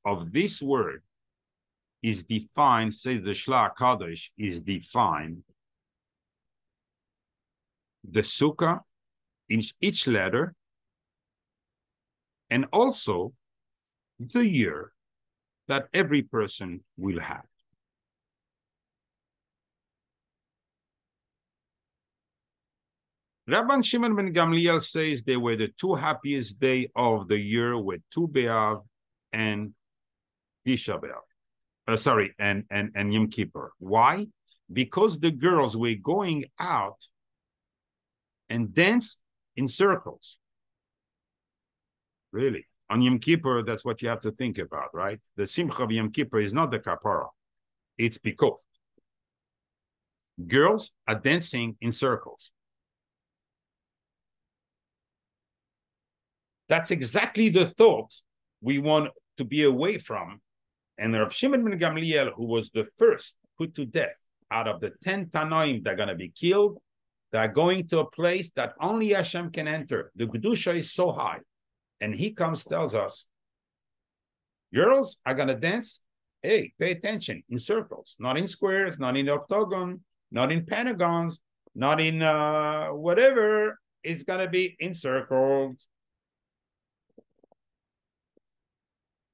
of this word is defined, says the Shla Kadosh, is defined the sukkah in each letter, and also the year that every person will have. Rabban Shimon ben Gamliel says they were the two happiest days of the year with Tu B'Av and Tisha B'Av. And Yom Kippur. Why? Because the girls were going out and dance in circles. Really. On Yom Kippur, that's what you have to think about, right? The Simcha of Yom Kippur is not the kapara. It's because girls are dancing in circles. That's exactly the thought we want to be away from. And Reb Shimon ben Gamliel, who was the first put to death out of the 10 Tanoim that are going to be killed, they're going to a place that only Hashem can enter. The Kedusha is so high. And he comes, tells us, girls are going to dance. Hey, pay attention, in circles, not in squares, not in octagon, not in pentagons, not in whatever. It's going to be in circles.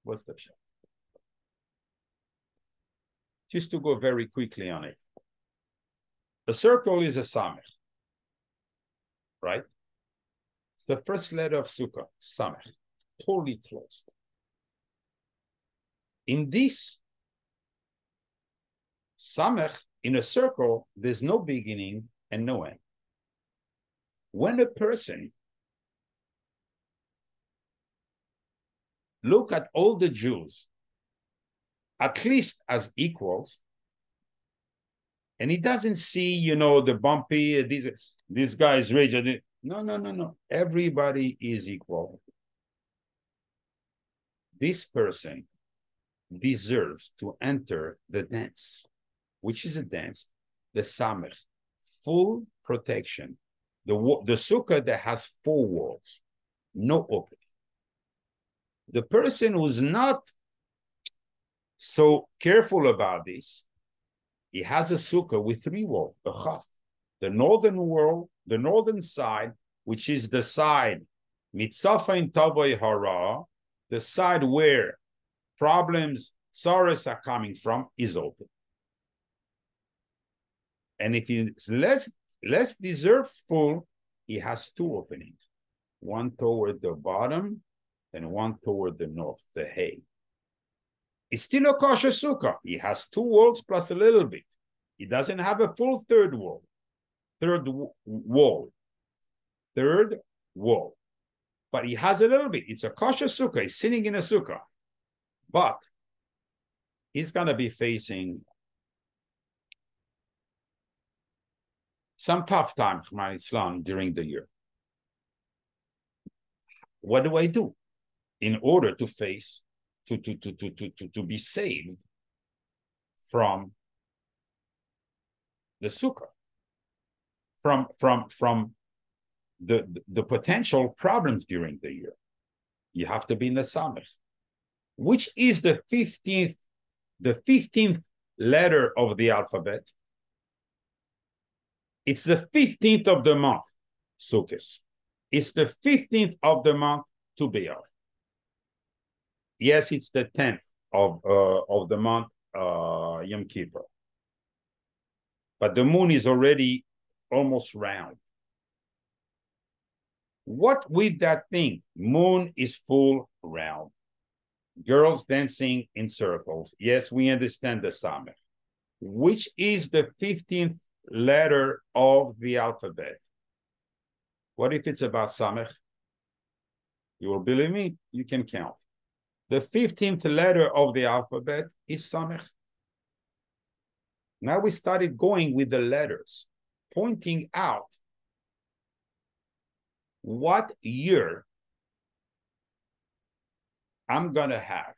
What's the shot? Just to go very quickly on it. A circle is a samech, right? It's the first letter of Sukkah, samech, totally closed. In this samech, in a circle, there's no beginning and no end. When a person look at all the Jews at least as equals, and he doesn't see, the bumpy, this guy is rich. No. Everybody is equal. This person deserves to enter the dance, which is a dance, the samech, full protection. The sukkah that has 4 walls, no opening. The person who's not so careful about this, he has a sukkah with 3 walls, a chaf. The northern wall, the northern side, which is the side, Mitzvah in Tavoy Hara, the side where problems, sorrows are coming from, is open. And if it's less deserves full, he has 2 openings, one toward the bottom and one toward the north, the hay. It's still a kosher sukkah. He has 2 walls plus a little bit. He doesn't have a full third wall. But he has a little bit. It's a kosher sukkah. He's sitting in a sukkah. But he's going to be facing some tough times, my Islam, during the year. What do I do in order to face, to be saved from the Sukkah, from the potential problems during the year? You have to be in the Samech, which is the 15th letter of the alphabet. It's the 15th of the month, Sukkos. It's the 15th of the month, Tu B'Av. Yes, it's the 10th of the month, Yom Kippur. But the moon is already almost round. What with that thing? Moon is full round. Girls dancing in circles. Yes, we understand the Samech, which is the 15th letter of the alphabet. What if it's about Samech? You will believe me? You can count. The 15th letter of the alphabet is Samech. Now we started going with the letters, pointing out what year I'm going to have.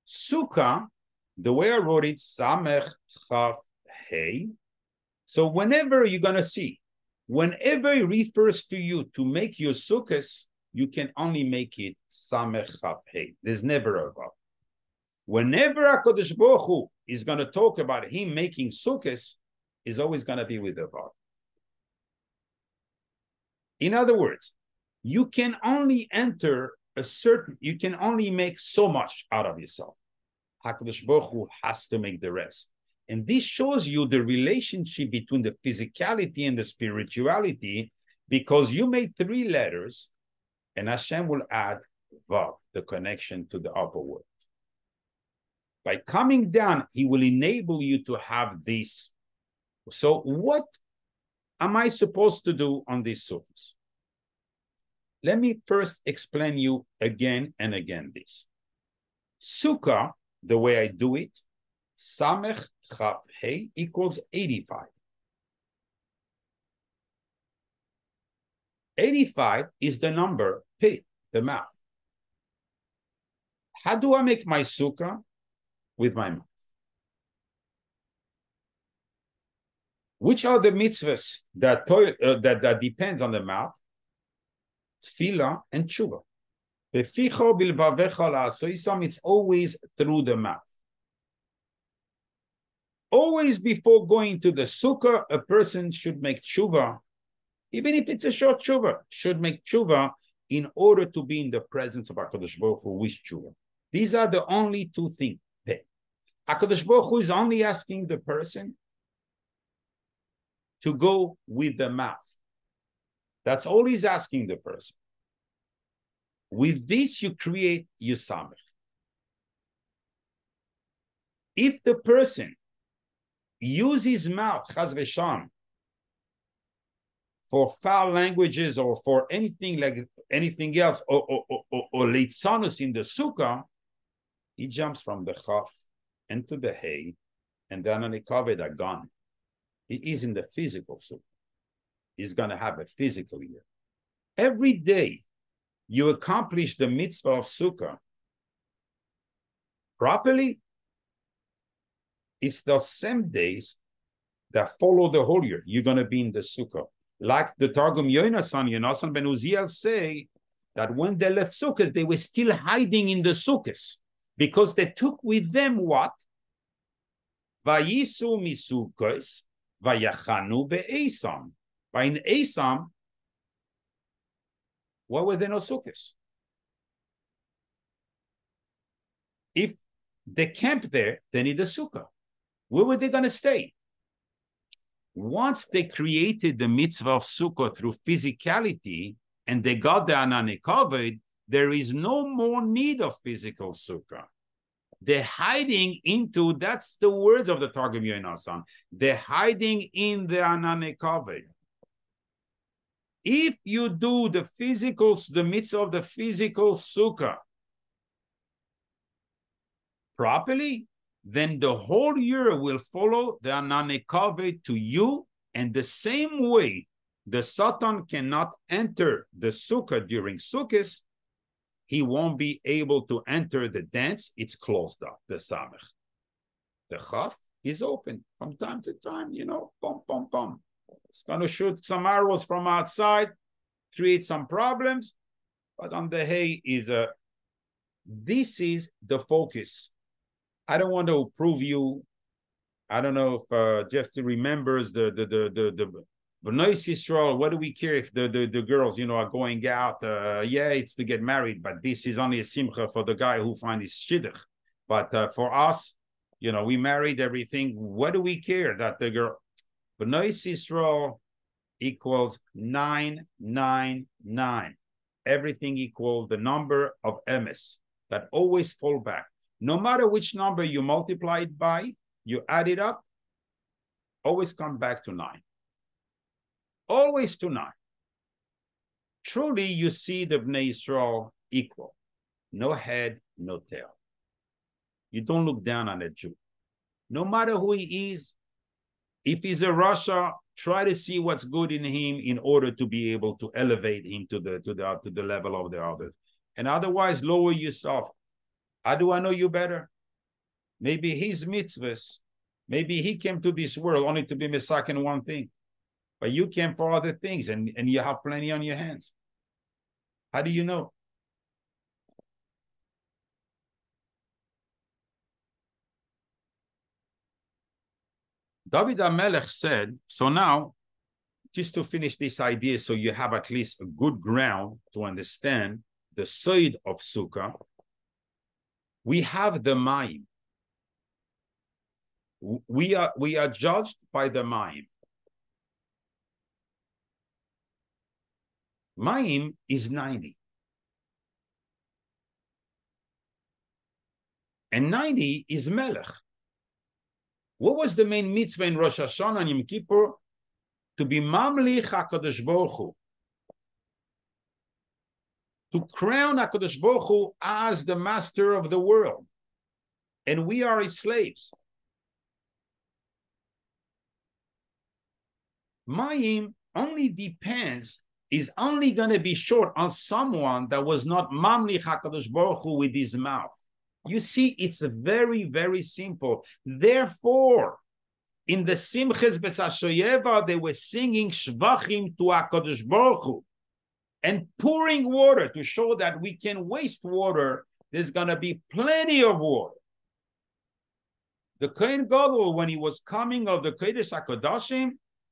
Sukkah, the way I wrote it, Samech Chaf Hey. So whenever you're going to see, whenever it refers to you to make your Sukkahs, you can only make it Samech Chaf Hey. There's never a Vav. Whenever HaKadosh Baruch Hu is going to talk about him making Sukkahs, is always going to be with a Vav. In other words, you can only you can only make so much out of yourself. HaKadosh Baruch Hu has to make the rest. And this shows you the relationship between the physicality and the spirituality, because you made 3 letters, and Hashem will add Vav, the connection to the upper world. By coming down, he will enable you to have this. So what am I supposed to do on these sukkahs? Let me first explain you again and again this. Sukkah, the way I do it, Samech Chaf Hey equals 85. 85 is the number P, the mouth. How do I make my sukkah? With my mouth. Which are the mitzvahs that depends on the mouth? Tefillah and tshuva. It's always through the mouth. Always before going to the sukkah, a person should make tshuva, even if it's a short tshuva, should make tshuva in order to be in the presence of HaKadosh Baruch Hu with tshuva. These are the only 2 things. HaKadosh Baruch Hu is only asking the person to go with the mouth. That's all he's asking the person. With this, you create your Samech. If the person uses his mouth, chas v'sham, for foul languages or for anything else, or leitzanus in the sukkah, he jumps from the chaf into the hay, and then on the kavod are gone. He is in the physical sukkah. He's going to have a physical year. Every day you accomplish the mitzvah of sukkah properly, it's the same days that follow the whole year. You're going to be in the sukkah. Like the Targum Yonasan ben Uziel say that when they left sukkahs, they were still hiding in the sukkahs because they took with them what? Vayisu misukkos vayachanu be'esam. By in Esam, why were there no sukkahs? If they camped there, they need a sukkah. Where were they going to stay? Once they created the mitzvah of sukkah through physicality and they got the anane kavod, there is no more need of physical sukkah. They're hiding into, that's the words of the Targum Yonasan, they're hiding in the anane kavod. If you do the mitzvah of the physical sukkah properly, then the whole year will follow the ananekave to you, and the same way the Satan cannot enter the Sukkah during Sukkos, he won't be able to enter the dance. It's closed up, the Samech. The Chaf is open from time to time, you know, pom, pom, pom. It's going to shoot some arrows from outside, create some problems, but on the hay is this is the focus. I don't want to prove you. I don't know if Jeffrey remembers the B'nai Yisrael. What do we care if the girls, you know, are going out? Yeah, it's to get married, but this is only a simcha for the guy who finds his shidduch. But for us, you know, we married everything. What do we care that the girl? B'nai Yisrael equals 999. Everything equals the number of emes that always fall back. No matter which number you multiply it by, you add it up, always come back to 9. Always to 9. Truly, you see the Bnei Yisrael equal. No head, no tail. You don't look down on a Jew. No matter who he is, if he's a Russia, try to see what's good in him in order to be able to elevate him to the level of the others. And otherwise, lower yourself. How do I know you better? Maybe his mitzvahs, maybe he came to this world only to be Mesak in one thing. But you came for other things, and you have plenty on your hands. How do you know? David HaMelech said, so now, just to finish this idea so you have at least a good ground to understand the side of Sukkah, we have the Mayim. We are judged by the Mayim. Mayim is 90. And 90 is Melech. What was the main mitzvah in Rosh Hashanah and Yom Kippur? To be Mamlich HaKadosh Baruch Hu. To crown HaKadosh Baruch Hu as the master of the world. And we are his slaves. Mayim only depends, is only going to be short on someone that was not Mamlich HaKadosh Baruch Hu with his mouth. You see, it's very, very simple. Therefore, in the Simches B'Sashoyeva, they were singing Shvachim to HaKadosh Baruch Hu and pouring water to show that we can waste water. There's going to be plenty of water. The Kohen Gadol, when he was coming of the Kodesh HaKodashim,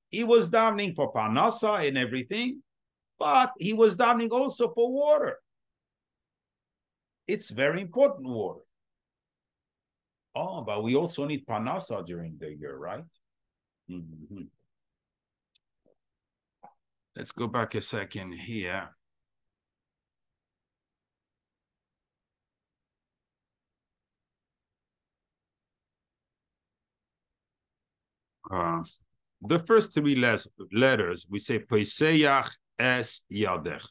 he was davening for Parnasa and everything, but he was davening also for water. It's very important water. Oh, but we also need Parnasa during the year, right? Mm-hmm. Let's go back a second here. The first three letters, we say Peseyach Es Yadecha.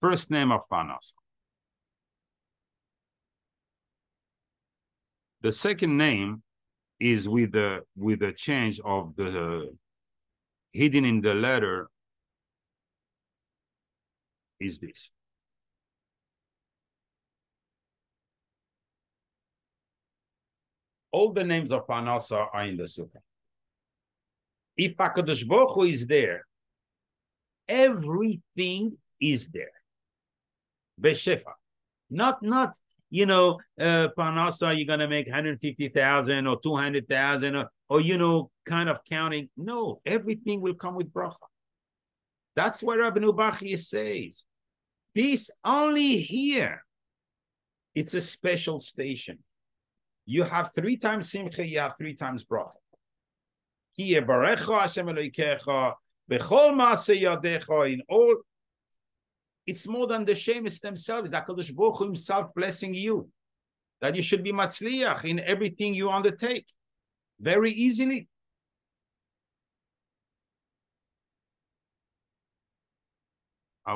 First name of Parnasa. The second name is with the change of the hidden in the letter is this. All the names of Parnasa are in the Sukkah. If HaKadosh Baruch Hu is there, everything is there. Beshefa. Not you know, Parnasa, you're going to make 150,000 or 200,000 or, you know, kind of counting. No, everything will come with bracha. That's what Rabbi Nubachi says. This only here, it's a special station. You have 3 times simcha, you have 3 times bracha. Ki yebarecha Hashem Elokecha, bechol maaseh yadecha, in all. It's more than the shemis themselves. HaKadosh Baruch Hu himself blessing you. That you should be matzliach in everything you undertake. Very easily. I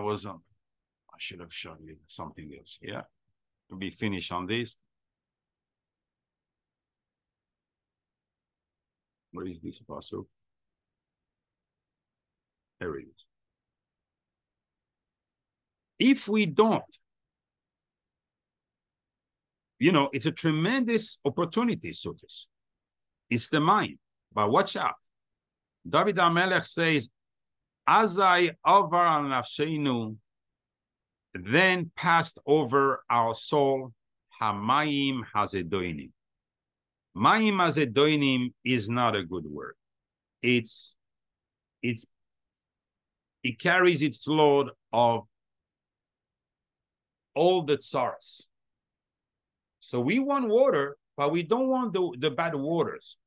should have shown you something else. Yeah. To be finished on this. Where is this pasuk? There it is. If we don't, it's a tremendous opportunity, Sukkos. It's the mind. But watch out. David HaMelech says, Azai avar al nafsheinu, then passed over our soul, Hamayim hazedoinim. Mayim hazedoinim is not a good word. It carries its load of all the tsaras. So we want water, but we don't want the bad waters,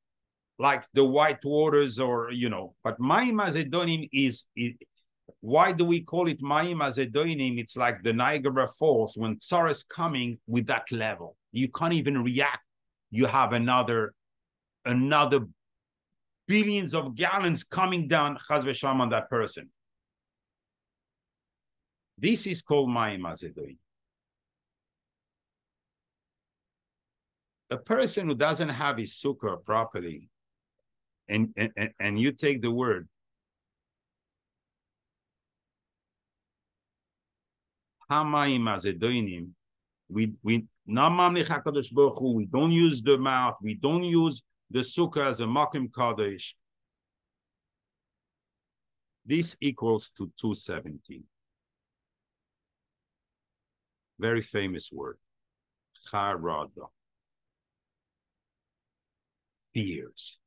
like the white waters but Mayim hazedoinim is, why do we call it Mayim hazedoinim? It's like the Niagara Falls when tsar is coming with that level. You can't even react. You have another billions of gallons coming down, chas v'shalom, on that person. This is called Mayim hazedoinim. A person who doesn't have his sukkah properly, and you take the word Hamayim hazedoinim, we don't use the mouth, we don't use the sukkah as a makom kadosh. This equals to 217. Very famous word, charada. Fears.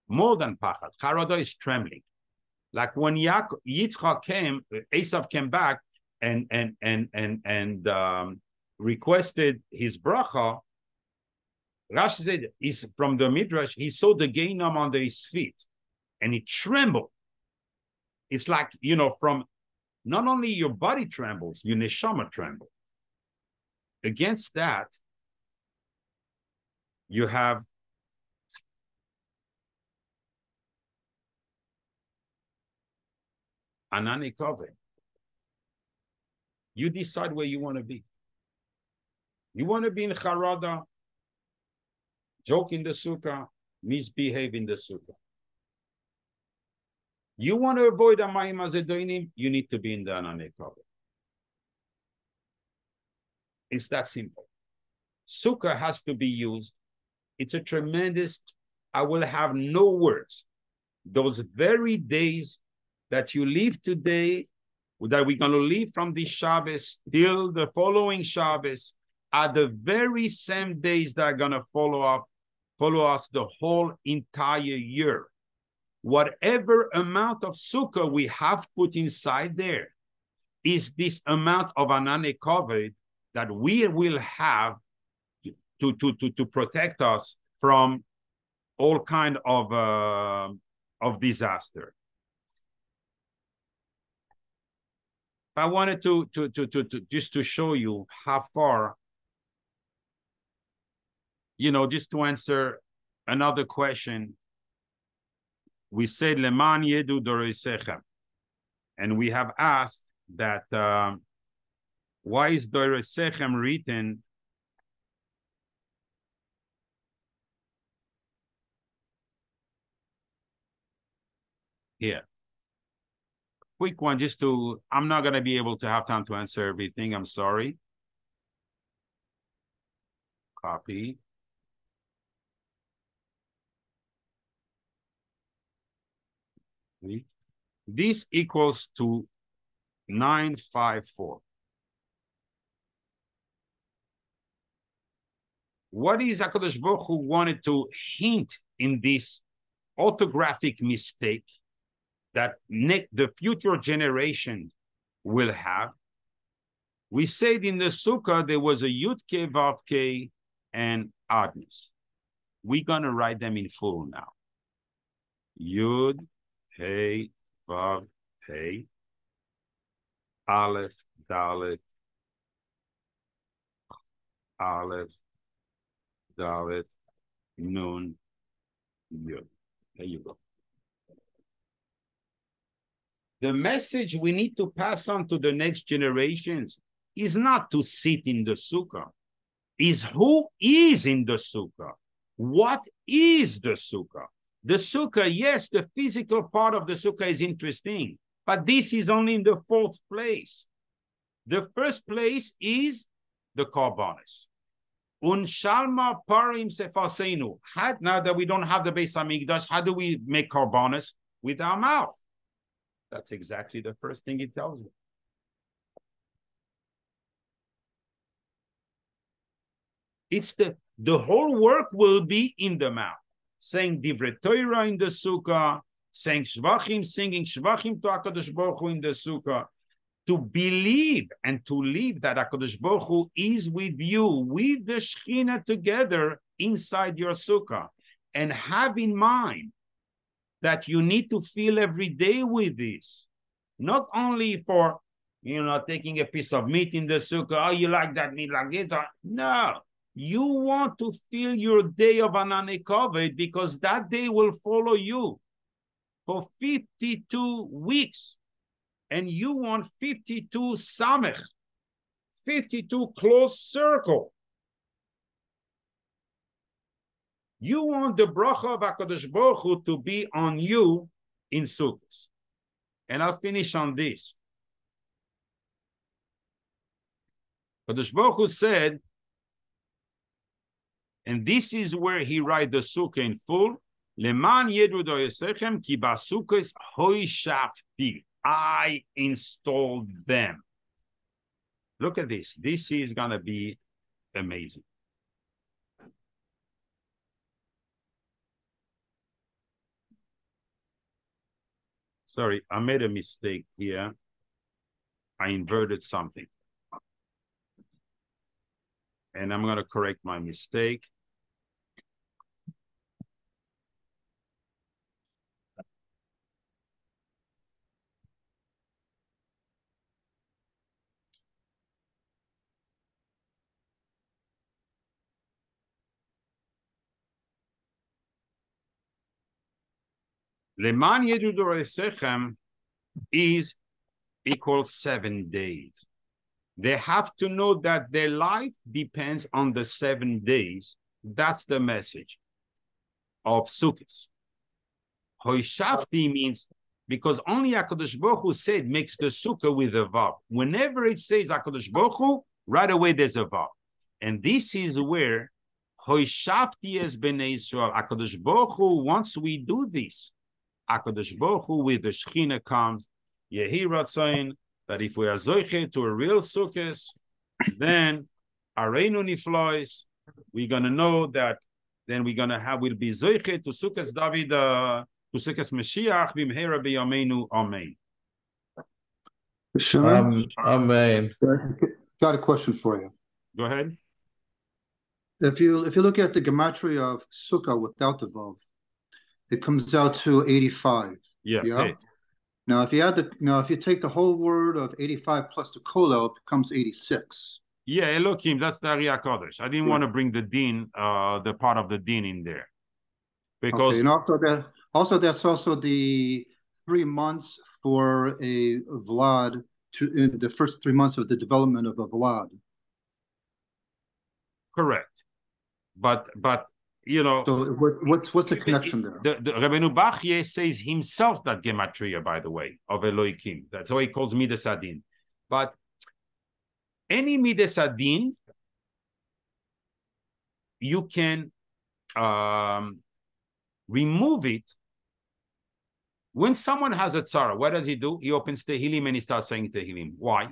More than pachad. Charada is trembling. Like when Yitzchak came, Esav came back and requested his bracha. Rashi said, is from the Midrash, he saw the Gehinnom under his feet and he trembled. It's like, from not only your body trembles, your neshama trembles. Against that, you have Anani Kaveh. You decide where you want to be. You want to be in Charada, joke in the Sukkah, misbehave in the Sukkah. You want to avoid Hamayim hazedoinim, you need to be in the Anani Kaveh. It's that simple. Sukkah has to be used. It's a tremendous, I will have no words. Those very days that you leave today, that we're going to leave from this Shabbos till the following Shabbos, are the very same days that are going to follow us the whole entire year. Whatever amount of sukkah we have put inside there is this amount of anane kavod that we will have to protect us from all kind of disaster. I wanted to just to show you how far, just to answer another question. We said leman yedu doreisechem, and we have asked that why is doreisechem written here? Quick one, I'm not going to be able to have time to answer everything. I'm sorry. Copy. This equals to 954. What is HaKadosh Baruch Hu wanted to hint in this orthographic mistake that the future generation will have? We said in the Sukkah there was a Yud Ke Vav Ke and oddness. We're going to write them in full now. Yud He Vav He Aleph Dalet Aleph Dalet Nun Yud. There you go. The message we need to pass on to the next generations is not to sit in the Sukkah, is who is in the Sukkah. What is the Sukkah? The Sukkah, yes, the physical part of the Sukkah is interesting, but this is only in the fourth place. The first place is the Korbanos. Unshalma parim sefaseinu. Now that we don't have the Beis Hamikdash, how do we make Korbanos? With our mouth. That's exactly the first thing it tells you. It's the whole work will be in the mouth. Saying Divrei Torah in the Sukkah, saying Shvachim, singing Shvachim to HaKadosh Baruch Hu in the Sukkah, to believe and to live that HaKadosh Baruch Hu is with you, with the Shekhinah together inside your Sukkah. And have in mind that you need to feel every day with this. Not only for, taking a piece of meat in the Sukkah, oh, you like that meat like it? No. You want to feel your day of Ananei Kavod because that day will follow you for 52 weeks. And you want 52 samech, 52 close circle. You want the bracha of HaKadosh Baruch Hu to be on you in Sukkos. And I'll finish on this. HaKadosh Baruch Hu said, and this is where he writes the Sukkah in full, Leman yedru doyesechem ki basukkos hoishafti. I installed them. Look at this. This is going to be amazing. Sorry, I made a mistake here. I inverted something. And I'm going to correct my mistake. Leman yedu doresechem is equals 7 days. They have to know that their life depends on the 7 days. That's the message of Sukkos. Hoishafti means because only HaKadosh Baruch Hu said makes the Sukkah with a vav. Whenever it says HaKadosh Baruch Hu, right away there's a vav. And this is where Hoishafti es bnei Yisrael. HaKadosh Baruch Hu, once we do this, HaKadosh Baruch Hu with the Shekhinah comes, Yehi Ratzain, that if we are zoiche to a real Sukkos, then Areinu Niflois, we're going to know that then we'll be zoiche to Sukkos David, to Sukkos Mashiach, b'mheira b'yameinu, amen. Amen. Got a question for you. Go ahead. If you look at the gematria of Sukkah without the vav, it comes out to 85. Yeah. Okay. Now, if you take the whole word of 85 plus the kollel, it becomes 86. Yeah, Elohim, that's the Ariya Kodesh. I didn't want to bring the din, the part of the din in there. Because and that's also the 3 months for a Vlad, in the first 3 months of the development of a Vlad. Correct. But so what's the connection there? The Rabbeinu Bachye says himself that gematria, by the way, of Elohim. That's why he calls Midas Adin. But any Midas Adin, you can remove it. When someone has a tzara, what does he do? He opens Tehillim and he starts saying Tehillim. Why?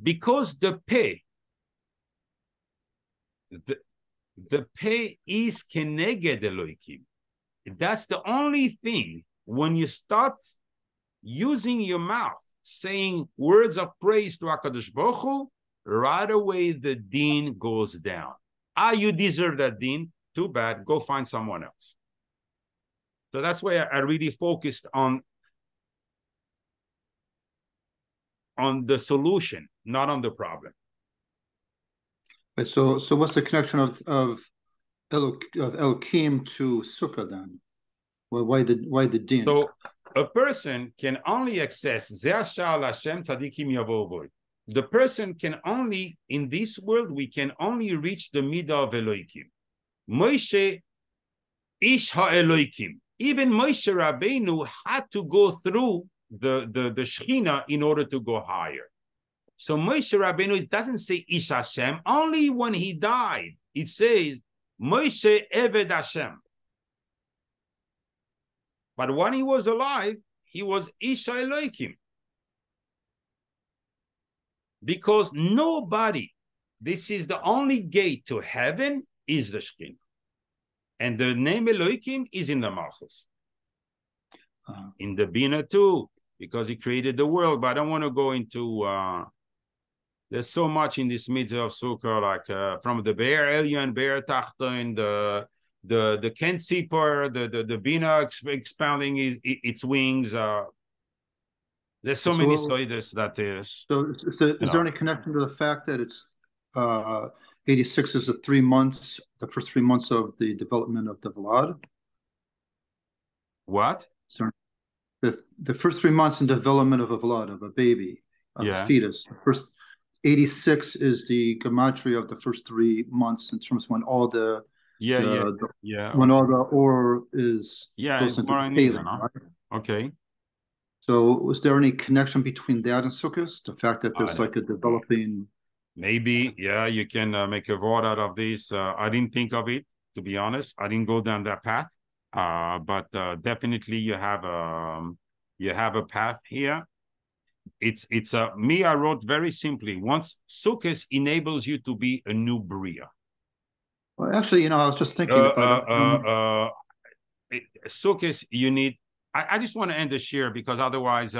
Because the peh, the peh is keneged Elohim. That's the only thing. When you start using your mouth, saying words of praise to HaKadosh Baruch Hu, right away the din goes down. You deserve that din. Too bad. Go find someone else. So that's why I really focused on the solution, not on the problem. So what's the connection of Elohim to Sukkah then? Well, why the din? So a person can only access Ze'ashal Hashem Tzadikim Yavovoy. The person can only, in this world, we can only reach the midah of Elohim. Moshe ish ha'elokim. Even Moshe Rabbeinu had to go through the Shechina in order to go higher. So Moshe Rabbeinu, it doesn't say Ish Hashem. Only when he died, it says Moshe Eved Hashem. But when he was alive, he was Ish Elohim. Because nobody, this is the only gate to heaven, is the Shekhinah. And the name Elohim is in the Malchus. In the Bina too, because he created the world. But I don't want to go into, there's so much in this mitzvah of Sukkah, like from the Be'er Elyon, Be'er Tachton, the Ken Tzipor, the Bina expounding its wings. There's so many soides that is. So is there any connection to the fact that it's 86 is the 3 months, the first 3 months of the development of the Vlad? What? Sorry. The first 3 months in development of a Vlad, of a baby, of a fetus. The first 86 is the gematria of the first 3 months in terms of when all the when all the ore is goes into the tailing, right? Okay. So was there any connection between that and Sukkos? The fact that there's like a developing... Maybe, you can make a word out of this. I didn't think of it, to be honest. I didn't go down that path. But definitely you have a path here. It's me, I wrote very simply, once Sukkos enables you to be a new Bria. Well, actually, I was just thinking about Sukkos, you need... I just want to end the shiur because otherwise,